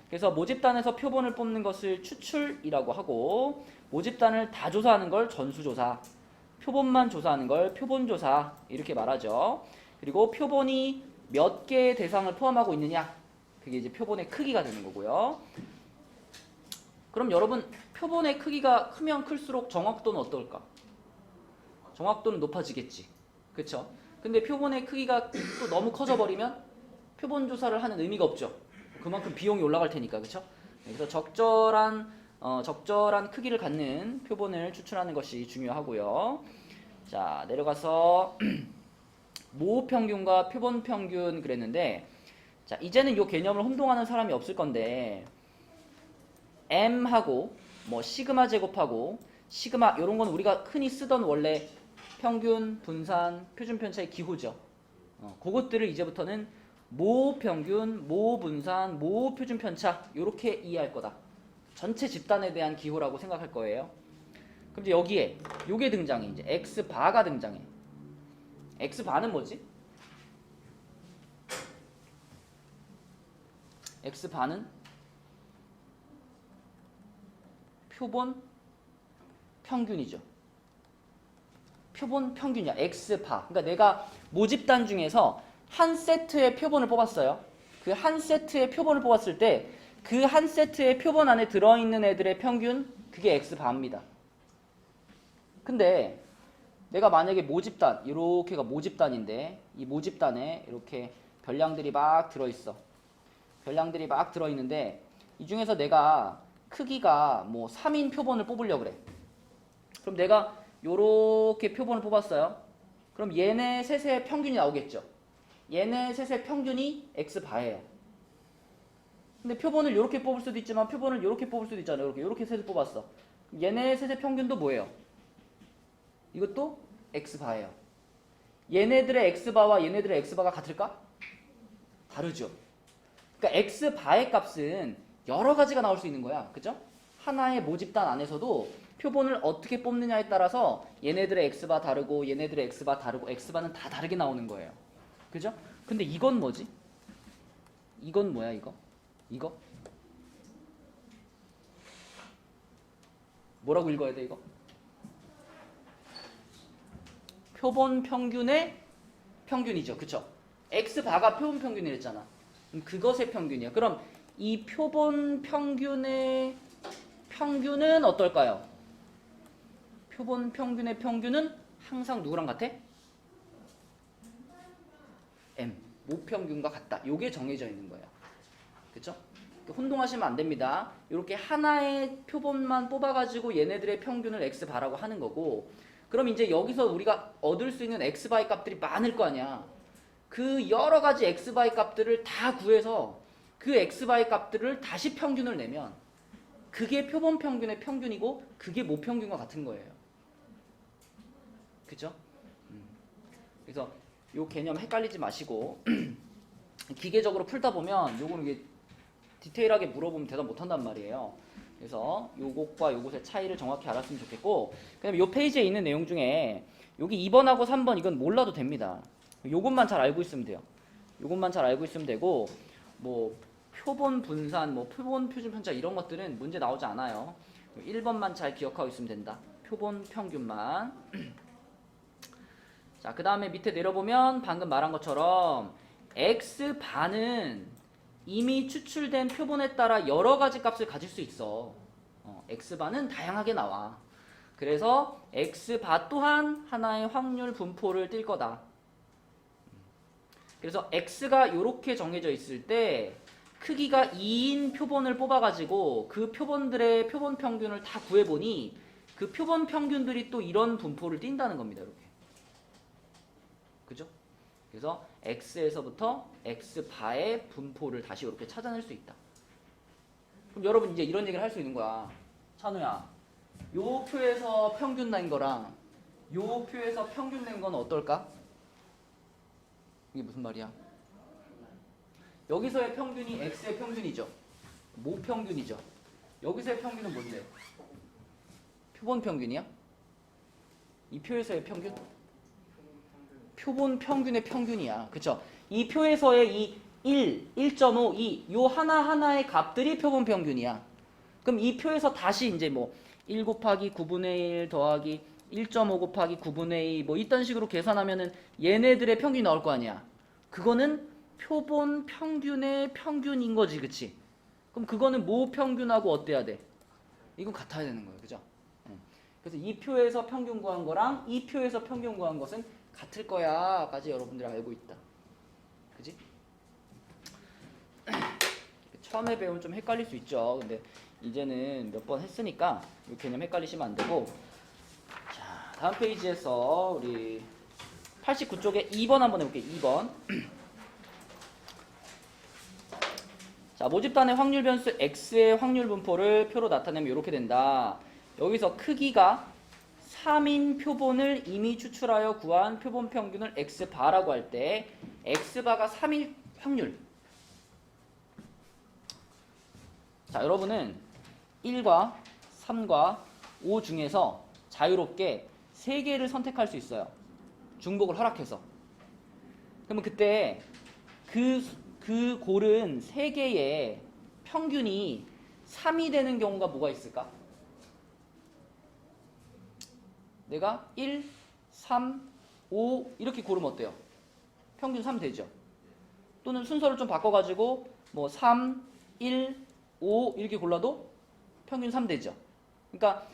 그래서 모집단에서 표본을 뽑는 것을 추출이라고 하고, 모집단을 다 조사하는 걸 전수조사, 표본만 조사하는 걸 표본조사 이렇게 말하죠. 그리고 표본이 몇 개의 대상을 포함하고 있느냐, 그게 이제 표본의 크기가 되는 거고요. 그럼 여러분, 표본의 크기가 크면 클수록 정확도는 어떨까? 정확도는 높아지겠지. 그쵸? 근데 표본의 크기가 또 너무 커져 버리면 표본 조사를 하는 의미가 없죠. 그만큼 비용이 올라갈 테니까. 그쵸? 그래서 적절한 크기를 갖는 표본을 추출하는 것이 중요하고요. 자, 내려가서 모 평균과 표본 평균 그랬는데, 자, 이제는 이 개념을 혼동하는 사람이 없을 건데, m하고 뭐 시그마 제곱하고 시그마 이런 건 우리가 흔히 쓰던 원래 평균, 분산, 표준 편차의 기호죠. 그것들을 이제부터는 모 평균, 모 분산, 모 표준 편차 이렇게 이해할 거다. 전체 집단에 대한 기호라고 생각할 거예요. 그럼 이제 여기에 요게 등장해. 이제 x 바가 등장해. x 바는 뭐지? x 바는 표본 평균이죠. 표본 평균이야. X바. 그러니까 내가 모집단 중에서 한 세트의 표본을 뽑았어요. 그 한 세트의 표본을 뽑았을 때 그 한 세트의 표본 안에 들어있는 애들의 평균, 그게 X바입니다. 근데 내가 만약에 모집단, 이렇게가 모집단인데 이 모집단에 이렇게 별량들이 막 들어있어. 별량들이 막 들어있는데 이 중에서 내가 크기가 뭐 3인 표본을 뽑으려고 그래. 그럼 내가 요렇게 표본을 뽑았어요. 그럼 얘네 셋의 평균이 나오겠죠. 얘네 셋의 평균이 X바예요. 근데 표본을 요렇게 뽑을 수도 있지만 표본을 요렇게 뽑을 수도 있잖아요. 요렇게 셋을 뽑았어. 얘네 셋의 평균도 뭐예요? 이것도 X바예요. 얘네들의 X바와 얘네들의 X바가 같을까? 다르죠. 그러니까 X바의 값은 여러 가지가 나올 수 있는 거야. 그죠? 하나의 모집단 안에서도 표본을 어떻게 뽑느냐에 따라서 얘네들의 X바 다르고 얘네들의 X바 다르고 X바는 다 다르게 나오는 거예요. 그죠? 근데 이건 뭐지? 이건 뭐야 이거? 이거? 뭐라고 읽어야 돼 이거? 표본 평균의 평균이죠. 그쵸? x바가 표본 평균이랬잖아. 그것의 평균이야. 그럼 이 표본 평균의 평균은 어떨까요? 표본 평균의 평균은 항상 누구랑 같아? m, 모평균과 같다. 요게 정해져 있는 거예요. 그쵸? 혼동하시면 안 됩니다. 이렇게 하나의 표본만 뽑아가지고 얘네들의 평균을 x바라고 하는 거고, 그럼 이제 여기서 우리가 얻을 수 있는 x바의 값들이 많을 거 아니야. 그 여러 가지 x바의 값들을 다 구해서 그 x바의 값들을 다시 평균을 내면 그게 표본 평균의 평균이고 그게 모평균과 같은 거예요. 그죠? 그래서 요 개념 헷갈리지 마시고 기계적으로 풀다 보면 요거는 이게 디테일하게 물어보면 대답 못한단 말이에요. 그래서 요것과 요것의 차이를 정확히 알았으면 좋겠고, 그다음에 요 페이지에 있는 내용 중에 여기 2번하고 3번 이건 몰라도 됩니다. 요것만 잘 알고 있으면 돼요. 요것만 잘 알고 있으면 되고, 뭐 표본 분산, 뭐 표본 표준 편차 이런 것들은 문제 나오지 않아요. 1번만 잘 기억하고 있으면 된다. 표본 평균만. 자, 그 다음에 밑에 내려보면 방금 말한 것처럼 x반은 이미 추출된 표본에 따라 여러 가지 값을 가질 수 있어. x반은 다양하게 나와. 그래서 x바 또한 하나의 확률 분포를 띌 거다. 그래서 x가 이렇게 정해져 있을 때 크기가 2인 표본을 뽑아가지고 그 표본들의 표본 평균을 다 구해보니 그 표본 평균들이 또 이런 분포를 띈다는 겁니다. 이렇게. 그죠? 그래서 x에서부터 x바의 분포를 다시 이렇게 찾아낼 수 있다. 그럼 여러분 이제 이런 얘기를 할 수 있는 거야. 찬우야, 요 표에서 평균 낸 거랑 요 표에서 평균 낸 건 어떨까? 이게 무슨 말이야? 여기서의 평균이 x의 평균이죠. 모평균이죠. 여기서의 평균은 뭔데? 표본 평균이야? 이 표에서의 평균? 표본 평균의 평균이야. 그쵸? 이 표에서의 이 1, 1.5, 2, 요 하나하나의 값들이 표본 평균이야. 그럼 이 표에서 다시 이제 뭐 1 곱하기 9분의 1 더하기 1.5 곱하기 9분의 2 뭐 이딴 식으로 계산하면은 얘네들의 평균이 나올 거 아니야. 그거는 표본 평균의 평균인 거지. 그치? 그럼 그거는 모평균하고 어때야 돼? 이건 같아야 되는 거예요. 그죠? 그래서 이 표에서 평균 구한 거랑 이 표에서 평균 구한 것은 같을 거야 까지 여러분들이 알고 있다. 그지? 처음에 배우면 좀 헷갈릴 수 있죠. 근데 이제는 몇 번 했으니까 이 개념 헷갈리시면 안 되고, 자, 다음 페이지에서 우리 89쪽에 2번 한번 해볼게요. 2번. 자, 모집단의 확률 변수 x의 확률 분포를 표로 나타내면 이렇게 된다. 여기서 크기가 3인 표본을 이미 추출하여 구한 표본 평균을 x바라고 할 때 x바가 3일 확률. 자, 여러분은 1과 3과 5 중에서 자유롭게 3개를 선택할 수 있어요. 중복을 허락해서. 그러면 그때 그 고른 3개의 평균이 3이 되는 경우가 뭐가 있을까? 내가 1, 3, 5 이렇게 고르면 어때요? 평균 3 되죠? 또는 순서를 좀 바꿔가지고 뭐 3, 1, 5 이렇게 골라도 평균 3 되죠? 그러니까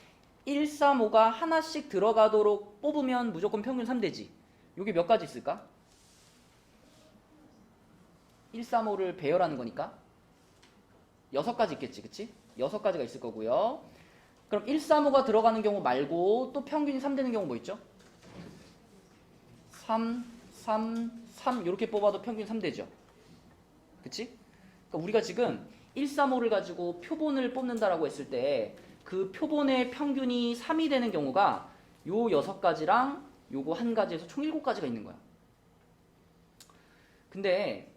1, 3, 5가 하나씩 들어가도록 뽑으면 무조건 평균 3 되지. 이게 몇 가지 있을까? 1, 3, 5를 배열하는 거니까 6가지 있겠지. 그치? 6가지가 있을 거고요. 그럼 1, 3, 5가 들어가는 경우 말고 또 평균이 3 되는 경우 뭐 있죠? 3, 3, 3 이렇게 뽑아도 평균 3 되죠. 그치? 그러니까 우리가 지금 1, 3, 5를 가지고 표본을 뽑는다라고 했을 때 그 표본의 평균이 3이 되는 경우가 요 6가지랑 요거 1가지에서 총 7가지가 있는 거야. 근데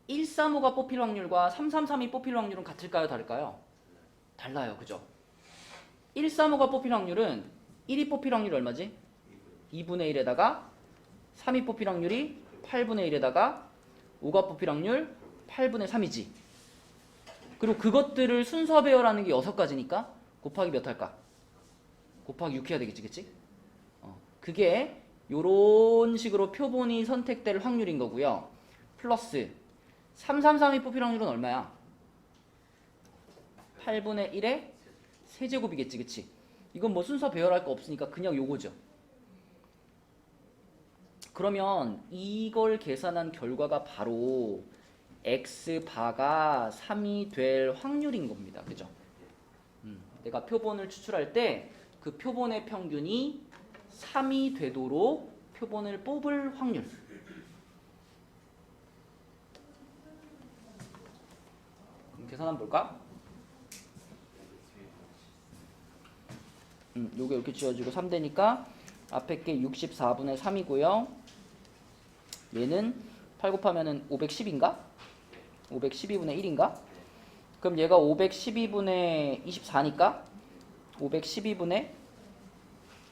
1, 3, 5가 뽑힐 확률과 3, 3, 3이 뽑힐 확률은 같을까요? 다를까요? 달라요. 그죠? 1, 3, 5가 뽑힐 확률은 1이 뽑힐 확률이 얼마지? 2분의 1에다가 3이 뽑힐 확률이 8분의 1에다가 5가 뽑힐 확률 8분의 3이지. 그리고 그것들을 순서 배열하는 게 6가지니까 곱하기 몇 할까? 곱하기 6 해야 되겠지, 그치? 그게 요런 식으로 표본이 선택될 확률인 거고요. 플러스 333이 뽑힐 확률은 얼마야? 8분의 1의 세제곱이겠지, 그치? 이건 뭐 순서 배열할 거 없으니까 그냥 요거죠. 그러면 이걸 계산한 결과가 바로 x바가 3이 될 확률인 겁니다. 그죠? 내가 표본을 추출할 때 그 표본의 평균이 3이 되도록 표본을 뽑을 확률. 계산 한번 볼까? 요게 이렇게 지워지고 3되니까 앞에 게 64분의 3이고요. 얘는 8 곱하면은 510인가? 512분의 1인가? 그럼 얘가 512분의 24니까 512분의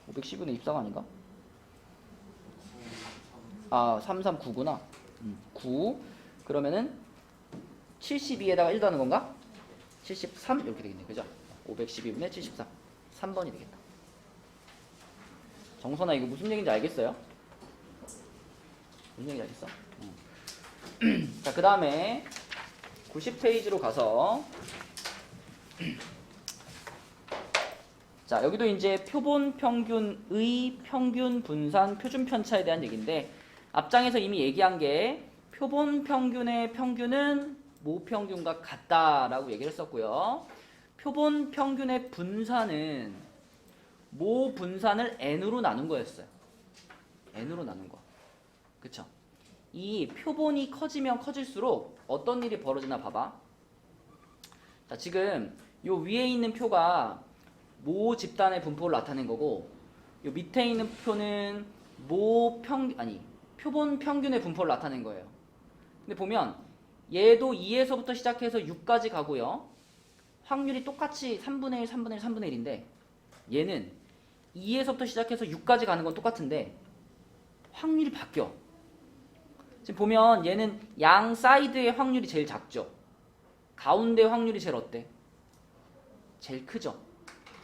24가 아닌가? 아, 339구나. 9. 그러면은 72에다가 1 더하는 건가? 73 이렇게 되겠네. 그죠? 512분의 73. 3번이 되겠다. 정선아 이거 무슨 얘기인지 알겠어요? 무슨 얘기인지 알겠어? 자, 그 다음에 90페이지로 가서 자, 여기도 이제 표본 평균의 평균 분산 표준 편차에 대한 얘기인데 앞장에서 이미 얘기한 게 표본 평균의 평균은 모 평균과 같다라고 얘기를 했었고요. 표본 평균의 분산은 모 분산을 n으로 나눈 거였어요. n으로 나눈 거. 그쵸? 이 표본이 커지면 커질수록 어떤 일이 벌어지나 봐봐. 자, 지금 요 위에 있는 표가 모 집단의 분포를 나타낸 거고 요 밑에 있는 표는 표본 평균의 분포를 나타낸 거예요. 근데 보면 얘도 2에서부터 시작해서 6까지 가고요. 확률이 똑같이 3분의 1, 3분의 1, 3분의 1인데 얘는 2에서부터 시작해서 6까지 가는 건 똑같은데 확률이 바뀌어. 지금 보면 얘는 양 사이드의 확률이 제일 작죠. 가운데 확률이 제일 어때? 제일 크죠.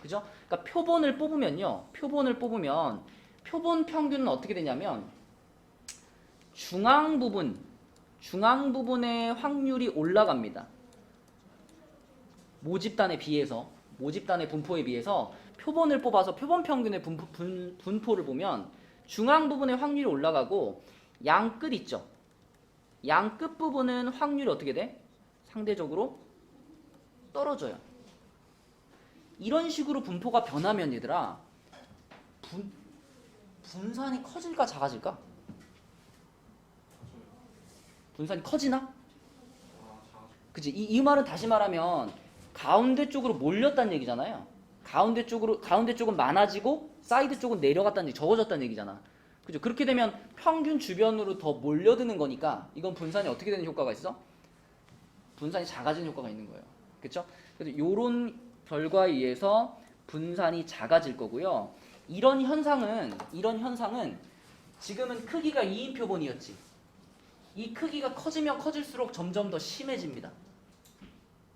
그죠? 그러니까 표본을 뽑으면 표본 평균은 어떻게 되냐면 중앙 부분의 확률이 올라갑니다. 모집단에 비해서, 모집단의 분포에 비해서 표본을 뽑아서 표본 평균의 분포를 보면 중앙 부분의 확률이 올라가고 양 끝 있죠. 양 끝 부분은 확률이 어떻게 돼? 상대적으로 떨어져요. 이런 식으로 분포가 변하면 얘들아 분산이 커질까 작아질까? 분산이 커지나? 그치? 이 말은 다시 말하면 가운데 쪽으로 몰렸다는 얘기잖아요. 가운데 쪽은 많아지고 사이드 쪽은 내려갔다는 얘기, 적어졌다는 얘기잖아. 그죠? 그렇게 되면 평균 주변으로 더 몰려드는 거니까 이건 분산이 어떻게 되는 효과가 있어? 분산이 작아지는 효과가 있는 거예요. 그쵸? 그래서 요런 결과에 의해서 분산이 작아질 거고요. 이런 현상은 지금은 크기가 2인 표본이었지. 이 크기가 커지면 커질수록 점점 더 심해집니다.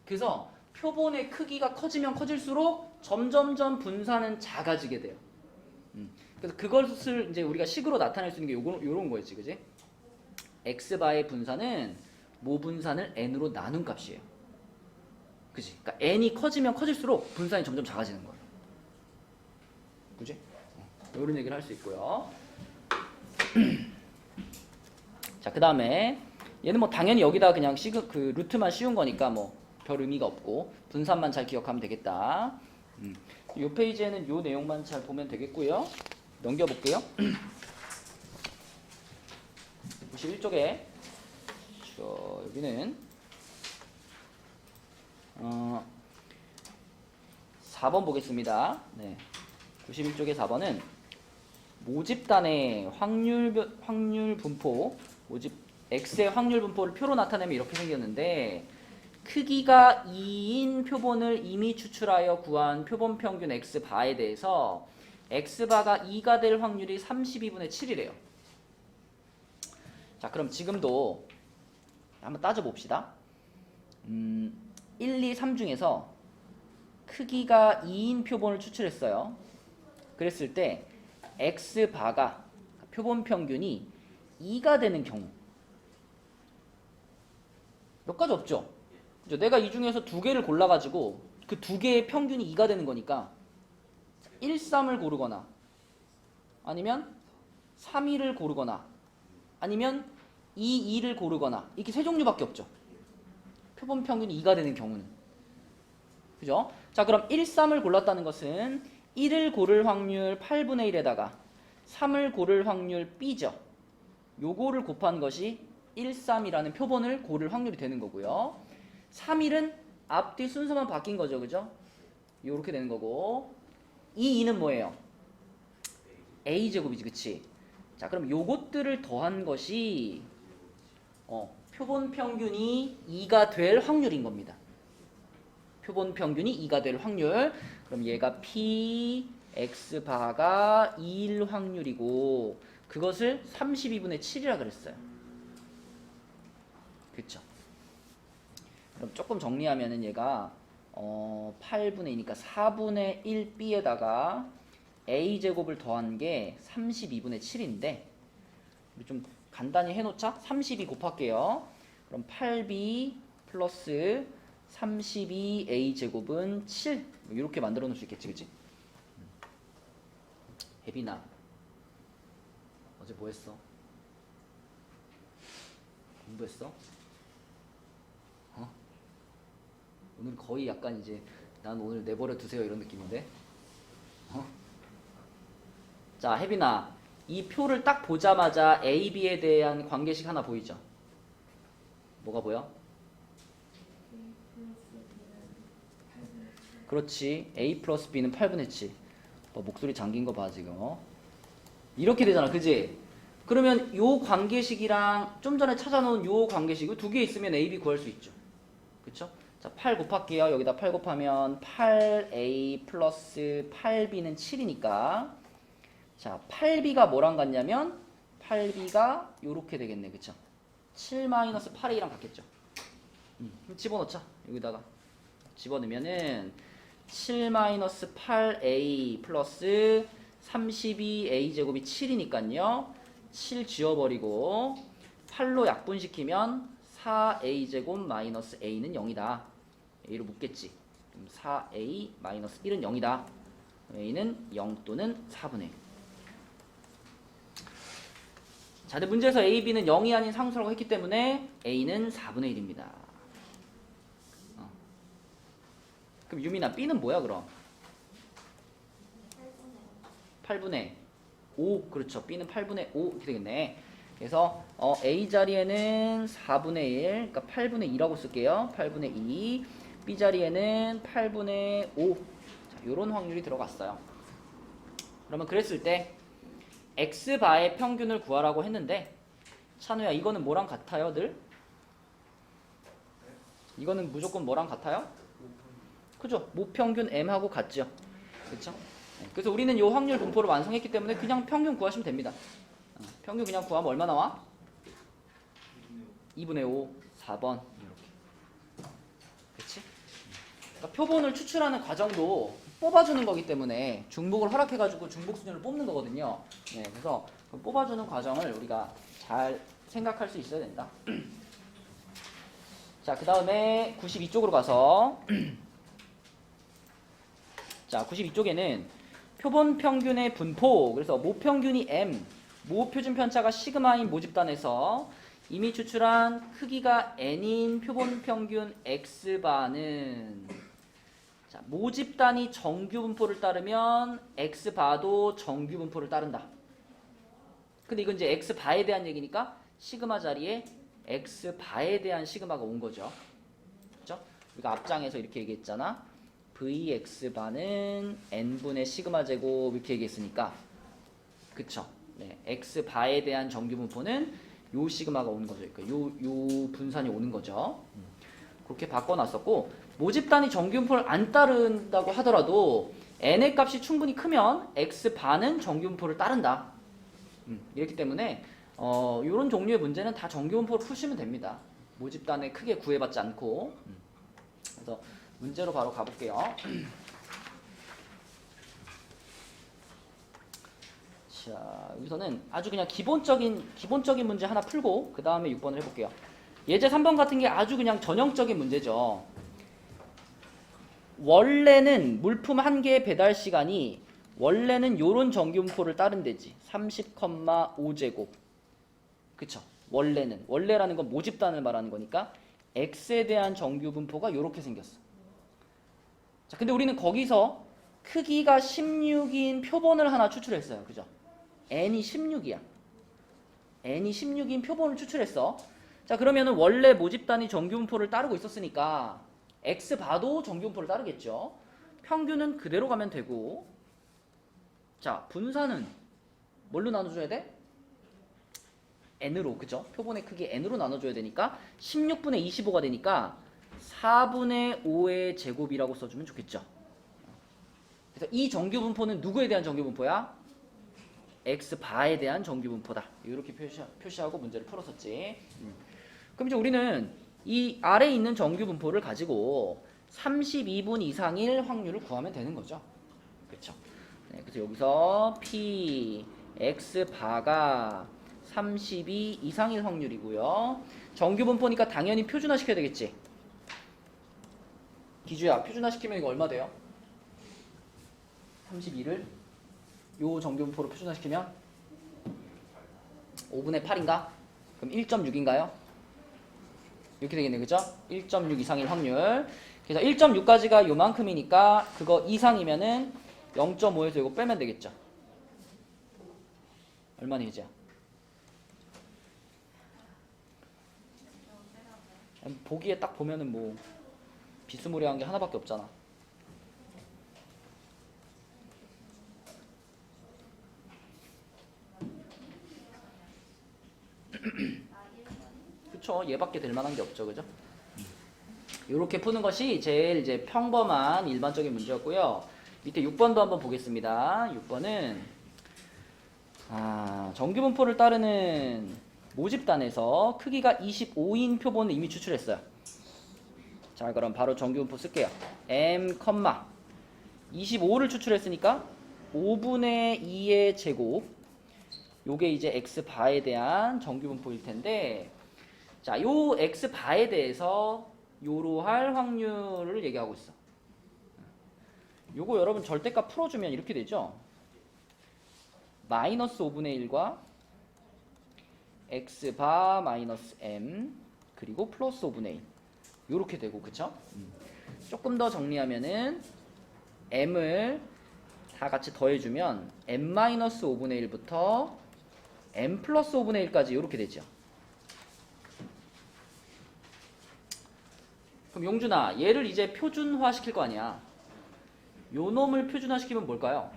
그래서 표본의 크기가 커지면 커질수록 점점점 분산은 작아지게 돼요. 그래서 그것을 이제 우리가 식으로 나타낼 수 있는 게 요런 거였지, 그지? x바의 분산은 모 분산을 n으로 나눈 값이에요. 그지? 그러니까 n이 커지면 커질수록 분산이 점점 작아지는 거예요. 그지? 이런 얘기를 할 수 있고요. 자, 그 다음에 얘는 뭐 당연히 여기다 그냥 그 루트만 씌운 거니까 뭐 별 의미가 없고 분산만 잘 기억하면 되겠다. 이 페이지에는 이 내용만 잘 보면 되겠고요. 넘겨볼게요. 91쪽에 여기는 4번 보겠습니다. 네. 91쪽의 4번은 모집단의 확률 분포, X의 확률 분포를 표로 나타내면 이렇게 생겼는데 크기가 2인 표본을 이미 추출하여 구한 표본 평균 X바에 대해서 X바가 2가 될 확률이 32분의 7이래요. 자, 그럼 지금도 한번 따져봅시다. 1, 2, 3 중에서 크기가 2인 표본을 추출했어요. 그랬을 때 x바가 표본 평균이 2가 되는 경우 몇 가지 없죠? 그죠? 내가 이 중에서 두 개를 골라가지고 그 두 개의 평균이 2가 되는 거니까 1, 3을 고르거나 아니면 3, 2를 고르거나 아니면 2, 2를 고르거나 이렇게 세 종류밖에 없죠. 표본 평균이 2가 되는 경우는. 그죠? 자, 그럼 1, 3을 골랐다는 것은 1을 고를 확률 8분의 1에다가 3을 고를 확률 B죠. 요거를 곱한 것이 1, 3이라는 표본을 고를 확률이 되는 거고요. 3, 1은 앞뒤 순서만 바뀐 거죠. 그죠? 요렇게 되는 거고 2, 2는 뭐예요? A제곱이지. 그치? 자, 그럼 요것들을 더한 것이 표본 평균이 2가 될 확률인 겁니다. 표본 평균이 2가 될 확률. 그럼 얘가 P, X바가 2일 확률이고 그것을 32분의 7이라 그랬어요. 그쵸? 그럼 조금 정리하면은 얘가 8분의 2니까 4분의 1B에다가 A제곱을 더한 게 32분의 7인데 우리 좀 간단히 해놓자. 32 곱할게요. 그럼 8B 플러스 32A제곱은 7 이렇게 만들어 놓을 수 있겠지. 그치? 혜빈아 어제 뭐 했어? 공부했어? 오늘 거의 약간 이제 난 오늘 내버려 두세요 이런 느낌인데. 자, 혜빈아 이 표를 딱 보자마자 A, B에 대한 관계식 하나 보이죠? 뭐가 보여? 그렇지. A 플러스 B는 8분의 7. 목소리 잠긴 거 봐 지금. 이렇게 되잖아. 그지? 그러면 요 관계식이랑 좀 전에 찾아놓은 요 관계식 두 개 있으면 A, B 구할 수 있죠. 그쵸? 자, 8 곱할게요. 여기다 8 곱하면 8A 플러스 8B는 7이니까 자, 8B가 뭐랑 같냐면 8B가 요렇게 되겠네. 그쵸? 7 마이너스 8A랑 같겠죠? 집어넣자. 여기다가 집어넣으면은 7 마이너스 8A 플러스 32A 제곱이 7이니까요. 7 지워버리고 8로 약분시키면 4A 제곱 마이너스 A는 0이다. A로 묶겠지. 그럼 4A 마이너스 1은 0이다. A는 0 또는 4분의 1. 자, 근데 문제에서 A, B는 0이 아닌 상수라고 했기 때문에 A는 4분의 1입니다. 그럼 유민아 B는 뭐야 그럼? 8분의 5. 그렇죠. B는 8분의 5 이렇게 되겠네. 그래서 A 자리에는 4분의 1, 그러니까 8분의 2라고 쓸게요. 8분의 2. B 자리에는 8분의 5. 자, 요런 확률이 들어갔어요. 그러면 그랬을 때 X바의 평균을 구하라고 했는데 찬우야 이거는 뭐랑 같아요 늘? 이거는 무조건 뭐랑 같아요? 그죠? 모평균 M하고 같죠? 그쵸? 그래서 우리는 이 확률 분포를 완성했기 때문에 그냥 평균 구하시면 됩니다. 평균 그냥 구하면 얼마 나와? 2분의 5, 4번 이렇게. 그치? 그러니까 표본을 추출하는 과정도 뽑아주는 거기 때문에 중복을 허락해가지고 중복순위를 뽑는 거거든요. 네, 그래서 그 뽑아주는 과정을 우리가 잘 생각할 수 있어야 된다. 자, 그 다음에 92쪽으로 가서 자, 92쪽에는 표본 평균의 분포, 그래서 모평균이 M, 모표준 편차가 시그마인 모집단에서 이미 추출한 크기가 N인 표본 평균 X바는 자, 모집단이 정규 분포를 따르면 X바도 정규 분포를 따른다. 근데 이건 이제 X바에 대한 얘기니까 시그마 자리에 X바에 대한 시그마가 온 거죠. 그렇죠? 우리가 앞장에서 이렇게 얘기했잖아. Vx바는 n분의 시그마 제곱 이렇게 얘기했으니까 그쵸? 네, x바에 대한 정규 분포는 요 시그마가 오는 거죠. 그러니까 요 분산이 오는 거죠. 그렇게 바꿔놨었고 모집단이 정규 분포를 안 따른다고 하더라도 n의 값이 충분히 크면 x바는 정규 분포를 따른다. 이렇기 때문에 요런 종류의 문제는 다 정규 분포를 푸시면 됩니다. 모집단에 크게 구애받지 않고. 그래서 문제로 바로 가볼게요. 자, 여기서는 아주 그냥 기본적인 문제 하나 풀고 그 다음에 6번을 해볼게요. 예제 3번 같은 게 아주 그냥 전형적인 문제죠. 원래는 물품 한 개의 배달 시간이 원래는 요런 정규분포를 따른대지. 30,5제곱. 그쵸? 원래라는 건 모집단을 말하는 거니까 x에 대한 정규분포가 요렇게 생겼어. 자, 근데 우리는 거기서 크기가 16인 표본을 하나 추출했어요. 그죠? n이 16이야. n이 16인 표본을 추출했어. 자, 그러면은 원래 모집단이 정규분포를 따르고 있었으니까 x 봐도 정규분포를 따르겠죠. 평균은 그대로 가면 되고. 자, 분산은 뭘로 나눠줘야 돼? n으로. 그죠? 표본의 크기 n으로 나눠줘야 되니까 16분의 25가 되니까 4분의 5의 제곱이라고 써주면 좋겠죠. 그래서 이 정규분포는 누구에 대한 정규분포야? x바에 대한 정규분포다. 이렇게 표시하고 문제를 풀었었지. 그럼 이제 우리는 이 아래에 있는 정규분포를 가지고 32분 이상일 확률을 구하면 되는 거죠. 그렇죠? 네, 그래서 여기서 p x바가 32 이상일 확률이고요. 정규분포니까 당연히 표준화 시켜야 되겠지. 기주야, 표준화 시키면 이거 얼마 돼요? 32를 요 정규분포로 표준화 시키면 5분의 8인가? 그럼 1.6인가요? 이렇게 되겠네, 그죠? 1.6 이상일 확률. 그래서 1.6까지가 요만큼이니까 그거 이상이면은 0.5에서 이거 빼면 되겠죠. 얼마나 해지야? 보기에 딱 보면은 뭐 비스무리한 게 하나밖에 없잖아. 그쵸? 얘밖에 될 만한 게 없죠, 그죠? 이렇게 푸는 것이 제일 이제 평범한 일반적인 문제였고요. 밑에 6번도 한번 보겠습니다. 6번은 정규분포를 따르는 모집단에서 크기가 25인 표본을 이미 추출했어요. 자, 그럼 바로 정규분포 쓸게요. m, 25를 추출했으니까 5분의 2의 제곱. 요게 이제 x바에 대한 정규분포일 텐데, 자, 요 x바에 대해서 요로 할 확률을 얘기하고 있어. 요거 여러분 절대값 풀어주면 이렇게 되죠. 마이너스 5분의 1과 x바 마이너스 m 그리고 플러스 5분의 1 요렇게 되고, 그쵸? 조금 더 정리하면은 m을 다 같이 더해주면 m 마이너스 5분의 1부터 m 플러스 5분의 1까지 요렇게 되죠. 그럼 용준아, 얘를 이제 표준화 시킬 거 아니야. 요 놈을 표준화 시키면 뭘까요?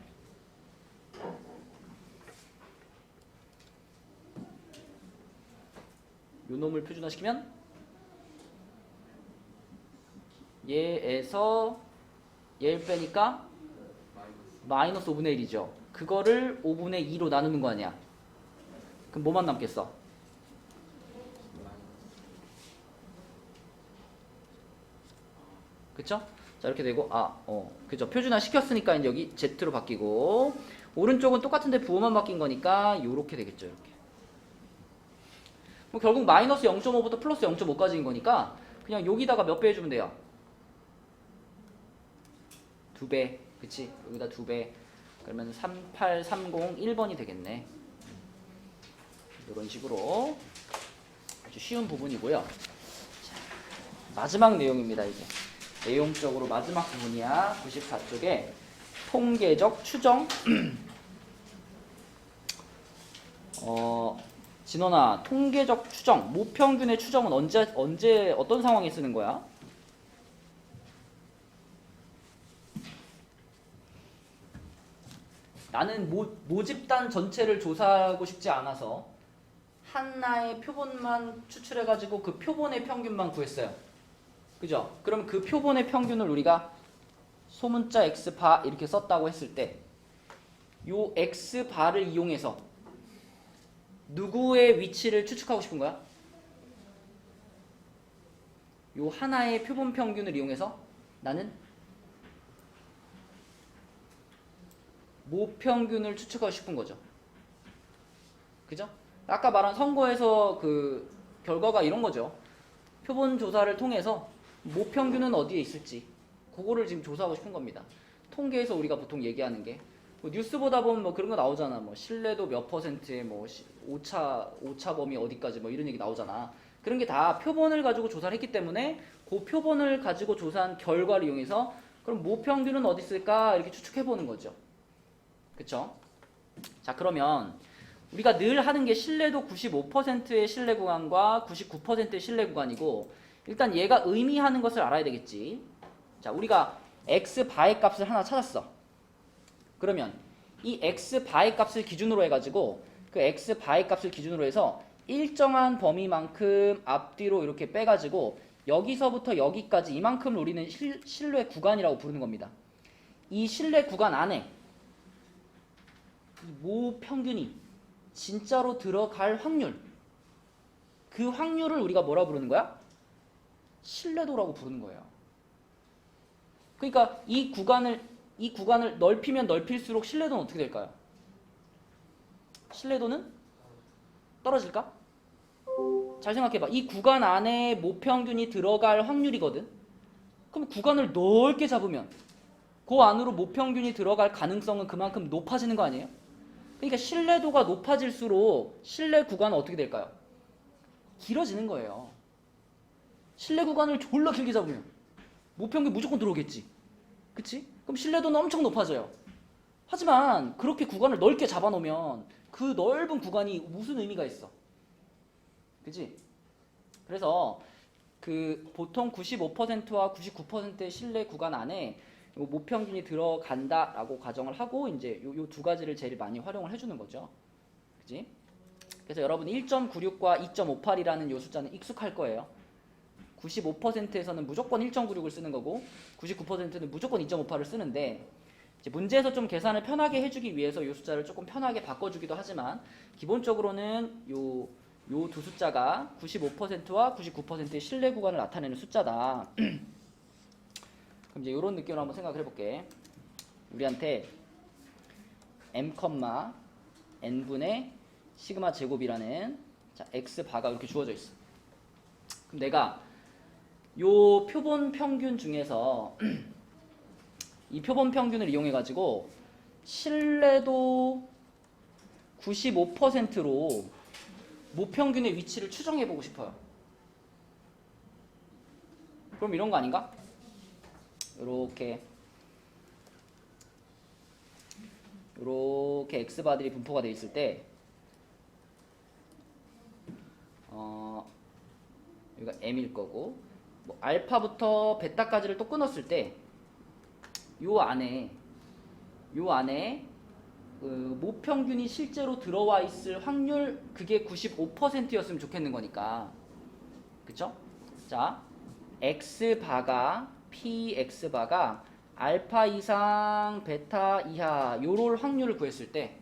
요 놈을 표준화 시키면 얘에서 얘를 빼니까 마이너스 5분의 1이죠. 그거를 5분의 2로 나누는 거 아니야. 그럼 뭐만 남겠어? 그쵸? 자, 이렇게 되고, 그죠? 표준화 시켰으니까 이제 여기 Z로 바뀌고, 오른쪽은 똑같은데 부호만 바뀐 거니까 요렇게 되겠죠, 이렇게. 뭐 결국 마이너스 0.5부터 플러스 0.5까지인 거니까 그냥 여기다가 몇 배 해주면 돼요? 2배. 그치? 여기다 2배. 그러면 3830 1번이 되겠네. 이런 식으로 아주 쉬운 부분이고요. 자, 마지막 내용입니다. 이제 내용적으로 마지막 부분이야. 94쪽에 통계적 추정. 진원아, 통계적 추정, 모평균의 추정은 언제 어떤 상황에 쓰는 거야? 나는 모집단 전체를 조사하고 싶지 않아서 하나의 표본만 추출해가지고 그 표본의 평균만 구했어요. 그죠? 그럼 그 표본의 평균을 우리가 소문자 x바 이렇게 썼다고 했을 때 요 x바를 이용해서 누구의 위치를 추측하고 싶은 거야? 요 하나의 표본 평균을 이용해서 나는 모평균을 추측하고 싶은 거죠. 그죠? 아까 말한 선거에서 그 결과가 이런 거죠. 표본 조사를 통해서 모평균은 어디에 있을지 그거를 지금 조사하고 싶은 겁니다. 통계에서 우리가 보통 얘기하는 게 뭐 뉴스 보다 보면 뭐 그런 거 나오잖아. 뭐 신뢰도 몇 퍼센트에 뭐 오차 범위 어디까지 뭐 이런 얘기 나오잖아. 그런 게 다 표본을 가지고 조사를 했기 때문에 그 표본을 가지고 조사한 결과를 이용해서 그럼 모평균은 어디 있을까 이렇게 추측해 보는 거죠. 그쵸? 자, 그러면 우리가 늘 하는 게 신뢰도 95%의 신뢰 구간과 99%의 신뢰 구간이고, 일단 얘가 의미하는 것을 알아야 되겠지. 자, 우리가 x 바의 값을 하나 찾았어. 그러면 이 x 바의 값을 기준으로 해가지고 그 x 바의 값을 기준으로 해서 일정한 범위만큼 앞뒤로 이렇게 빼가지고 여기서부터 여기까지 이만큼을 우리는 신뢰 구간이라고 부르는 겁니다. 이 신뢰 구간 안에 이 모평균이 진짜로 들어갈 확률, 그 확률을 우리가 뭐라 부르는 거야? 신뢰도라고 부르는 거예요. 그러니까 이 구간을 넓히면 넓힐수록 신뢰도는 어떻게 될까요? 신뢰도는 떨어질까? 잘 생각해봐. 이 구간 안에 모평균이 들어갈 확률이거든. 그럼 구간을 넓게 잡으면 그 안으로 모평균이 들어갈 가능성은 그만큼 높아지는 거 아니에요? 그러니까 신뢰도가 높아질수록 신뢰 구간은 어떻게 될까요? 길어지는 거예요. 신뢰 구간을 졸라 길게 잡으면 모평균 무조건 들어오겠지. 그치? 그럼 신뢰도는 엄청 높아져요. 하지만 그렇게 구간을 넓게 잡아놓으면 그 넓은 구간이 무슨 의미가 있어? 그치? 그래서 그 보통 95%와 99%의 신뢰 구간 안에 모평균이 들어간다라고 가정을 하고 이제 요 두 가지를 제일 많이 활용을 해주는 거죠. 그치? 그래서 여러분 1.96과 2.58이라는 요 숫자는 익숙할 거예요. 95%에서는 무조건 1.96을 쓰는 거고 99%는 무조건 2.58을 쓰는데, 이제 문제에서 좀 계산을 편하게 해주기 위해서 이 숫자를 조금 편하게 바꿔주기도 하지만 기본적으로는 요 두 숫자가 95%와 99%의 신뢰 구간을 나타내는 숫자다. 그럼 이제 이런 느낌으로 한번 생각을 해볼게. 우리한테 m, n분의 시그마 제곱이라는 자, x 바가 이렇게 주어져 있어. 그럼 내가 요 표본 평균 중에서 이 표본 평균을 이용해 가지고 신뢰도 95%로 모평균의 위치를 추정해 보고 싶어요. 그럼 이런 거 아닌가? 요렇게 x바들이 분포가 되어 있을 때 여기가 m일 거고, 뭐 알파부터 베타까지를 또 끊었을 때 요 안에 그 모평균이 실제로 들어와 있을 확률, 그게 95%였으면 좋겠는 거니까. 그쵸? 자, x바가 px바가 알파 이상 베타 이하 요럴 확률을 구했을 때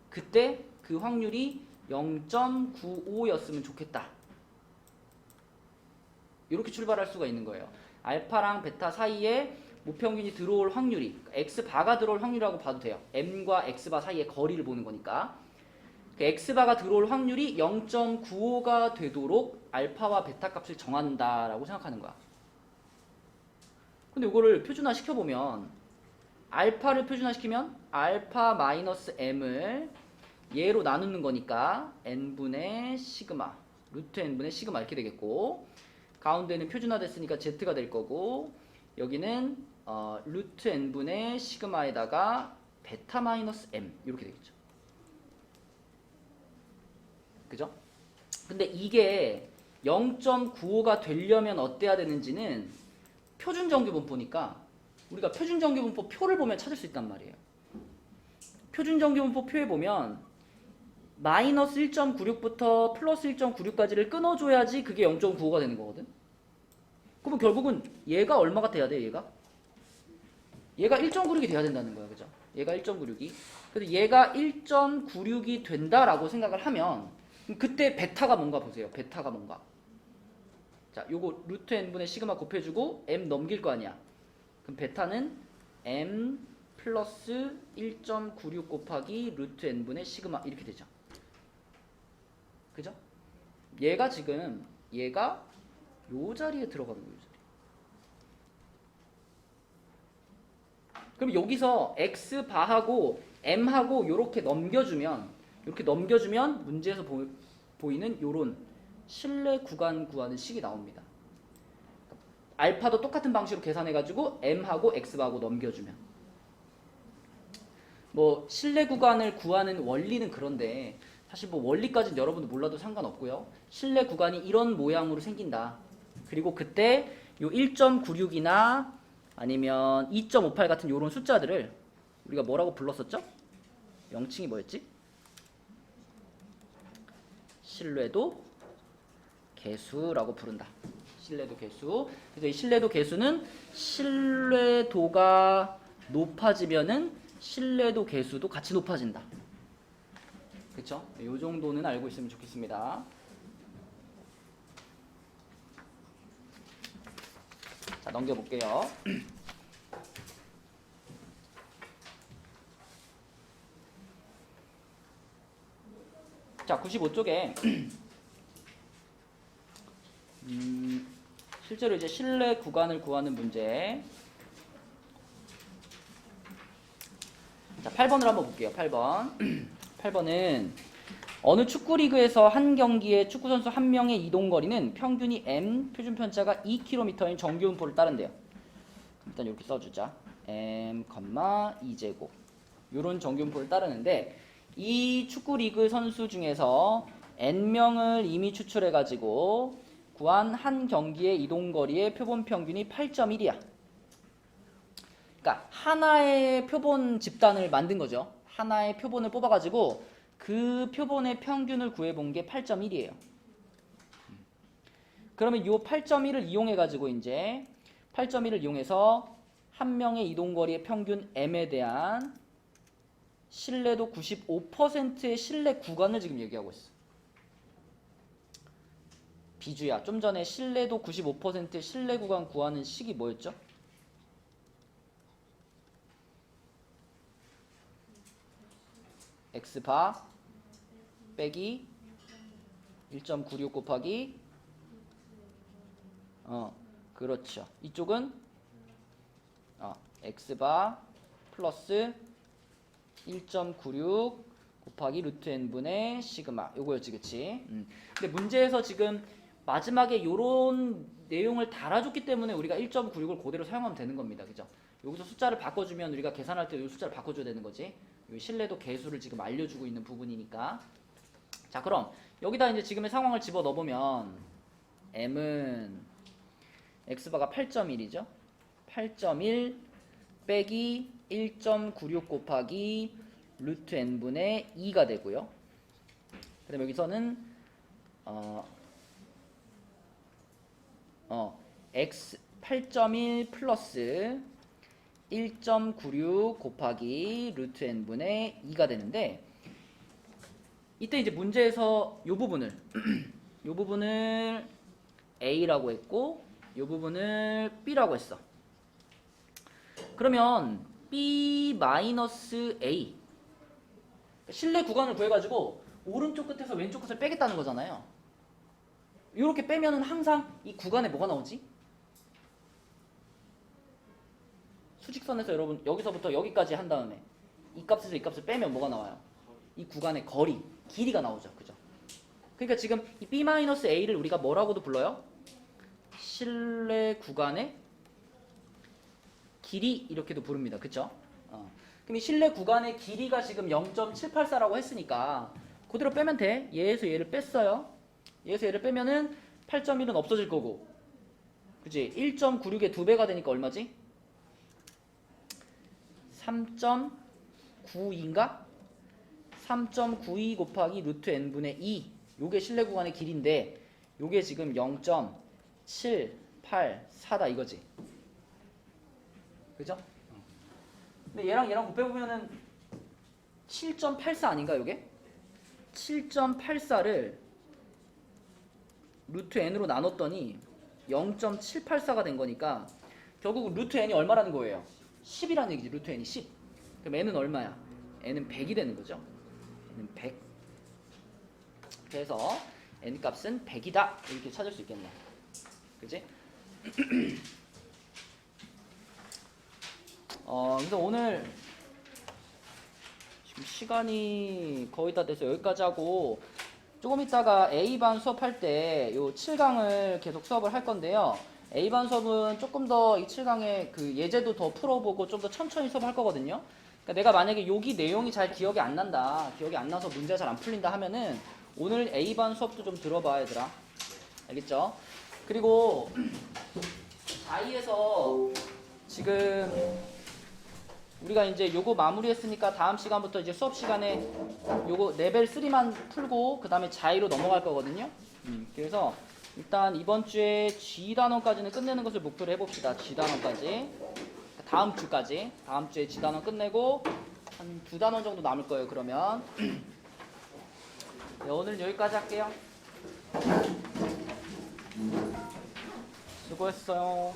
그때 그 확률이 0.95였으면 좋겠다. 이렇게 출발할 수가 있는 거예요. 알파랑 베타 사이에 모평균이 들어올 확률이, x바가 들어올 확률이라고 봐도 돼요. m과 x바 사이의 거리를 보는 거니까. 그 x바가 들어올 확률이 0.95가 되도록 알파와 베타 값을 정한다라고 생각하는 거야. 근데 이거를 표준화 시켜보면, 알파를 표준화시키면 알파 마이너스 m을 얘로 나누는 거니까 n분의 시그마, 루트 n분의 시그마 이렇게 되겠고, 가운데는 표준화됐으니까 z가 될 거고, 여기는 루트 n분의 시그마에다가 베타 마이너스 m 이렇게 되겠죠. 그죠? 근데 이게 0.95가 되려면 어때야 되는지는 표준정규분포니까 우리가 표준정규분포 표를 보면 찾을 수 있단 말이에요. 표준정규분포 표에 보면 마이너스 1.96부터 플러스 1.96까지를 끊어줘야지 그게 0.95가 되는 거거든. 그러면 결국은 얘가 얼마가 돼야 돼? 얘가 1.96이 돼야 된다는 거야. 그죠? 얘가 1.96이. 그래서 얘가 1.96이 된다라고 생각을 하면 그때 베타가 뭔가 보세요. 베타가 뭔가. 자, 요거 루트 n분의 시그마 곱해주고 m 넘길 거 아니야. 그럼 베타는 m 플러스 1.96 곱하기 루트 n분의 시그마 이렇게 되죠. 그죠? 얘가 지금 얘가 요 자리에 들어가는 거예요. 요 자리. 그럼 여기서 x 바하고 m하고 요렇게 넘겨주면 문제에서 보이는 요런 실내 구간 구하는 식이 나옵니다. 알파도 똑같은 방식으로 계산해가지고 m하고 x하고 넘겨주면 뭐 실내 구간을 구하는 원리는 그런데 사실 뭐 원리까지는 여러분도 몰라도 상관없고요. 실내 구간이 이런 모양으로 생긴다. 그리고 그때 요 1.96이나 아니면 2.58 같은 요런 숫자들을 우리가 뭐라고 불렀었죠? 명칭이 뭐였지? 신뢰도 계수라고 부른다. 신뢰도 계수. 그래서 이 신뢰도 계수는 신뢰도가 높아지면은 신뢰도 계수도 같이 높아진다. 그쵸? 요 정도는 알고 있으면 좋겠습니다. 자, 넘겨볼게요. 자, 95쪽에 실제로 이제 실내 구간을 구하는 문제. 자, 8번을 한번 볼게요. 8번. 8번은 어느 축구 리그에서 한 경기에 축구 선수 한 명의 이동 거리는 평균이 m, 표준 편차가 2km인 정규분포를 따른대요. 일단 이렇게 써주자. m, 2제곱. 요런 정규분포를 따르는데 이 축구 리그 선수 중에서 n명을 이미 추출해 가지고 구한 한 경기의 이동 거리의 표본 평균이 8.1이야. 그러니까 하나의 표본 집단을 만든 거죠. 하나의 표본을 뽑아 가지고 그 표본의 평균을 구해 본 게 8.1이에요. 그러면 이 8.1을 이용해 가지고 이제 8.1을 이용해서 한 명의 이동 거리의 평균 m에 대한 신뢰도 95%의 신뢰 구간을 지금 얘기하고 있어. 비주야. 좀 전에 신뢰도 95%의 신뢰 구간 구하는 식이 뭐였죠? x바 빼기 1.96 곱하기 그렇죠. 이쪽은 x바 플러스 1.96 곱하기 루트 n분의 시그마 요거였지, 그치? 근데 문제에서 지금 마지막에 요런 내용을 달아줬기 때문에 우리가 1.96을 그대로 사용하면 되는 겁니다. 그죠? 여기서 숫자를 바꿔주면 우리가 계산할 때 이 숫자를 바꿔줘야 되는 거지. 이 신뢰도 계수를 지금 알려주고 있는 부분이니까. 자, 그럼 여기다 이제 지금의 상황을 집어 넣어보면 m은 x바가 8.1이죠. 8.1 빼기 1.96 곱하기 루트 n분의 2가 되고요. 그 다음에 여기서는 x 8.1 플러스 1.96 곱하기 루트 n분의 2가 되는데 이때 이제 문제에서 요 부분을 요 부분을 a라고 했고 요 부분을 b라고 했어. 그러면 b-a 실내 구간을 구해가지고 오른쪽 끝에서 왼쪽 끝을 빼겠다는 거잖아요. 이렇게 빼면은 항상 이 구간에 뭐가 나오지? 수직선에서 여러분 여기서부터 여기까지 한 다음에 이 값에서 이 값을 빼면 뭐가 나와요? 이 구간의 거리, 길이가 나오죠. 그죠? 그러니까 지금 이 b-a를 우리가 뭐라고도 불러요? 실내 구간의 길이 이렇게도 부릅니다. 그쵸? 그럼 이 실내 구간의 길이가 지금 0.784라고 했으니까 그대로 빼면 돼. 얘에서 얘를 뺐어요. 얘에서 얘를 빼면은 8.1은 없어질 거고, 그치? 1.96의 2배가 되니까 얼마지? 3.92인가? 3.92 곱하기 루트 n분의 2 요게 실내 구간의 길인데 요게 지금 0.784다 이거지. 그죠? 근데 얘랑 곱해보면은 7.84 아닌가 요게? 7.84를 루트 n으로 나눴더니 0.784가 된 거니까 결국 루트 n이 얼마라는 거예요? 10이라는 얘기지. 루트 n이 10. 그럼 n은 얼마야? n은 100이 되는 거죠. n은 100. 그래서 n 값은 100이다. 이렇게 찾을 수 있겠네. 그지? 그래서 오늘 지금 시간이 거의 다 돼서 여기까지 하고 조금 있다가 A반 수업할 때 요 7강을 계속 수업을 할 건데요. A반 수업은 조금 더 이 7강의 그 예제도 더 풀어보고 좀 더 천천히 수업할 거거든요. 그러니까 내가 만약에 여기 내용이 잘 기억이 안 난다, 기억이 안 나서 문제가 잘 안 풀린다 하면은 오늘 A반 수업도 좀 들어봐 얘들아. 알겠죠? 그리고 자이에서 지금 우리가 이제 요거 마무리했으니까 다음 시간부터 이제 수업 시간에 요거 레벨 3만 풀고 그 다음에 자이로 넘어갈 거거든요. 그래서 일단 이번 주에 G 단원까지는 끝내는 것을 목표로 해봅시다. G 단원까지. 다음 주까지. 다음 주에 G 단원 끝내고 한 2단원 정도 남을 거예요. 그러면 네, 오늘 여기까지 할게요. 수고했어요.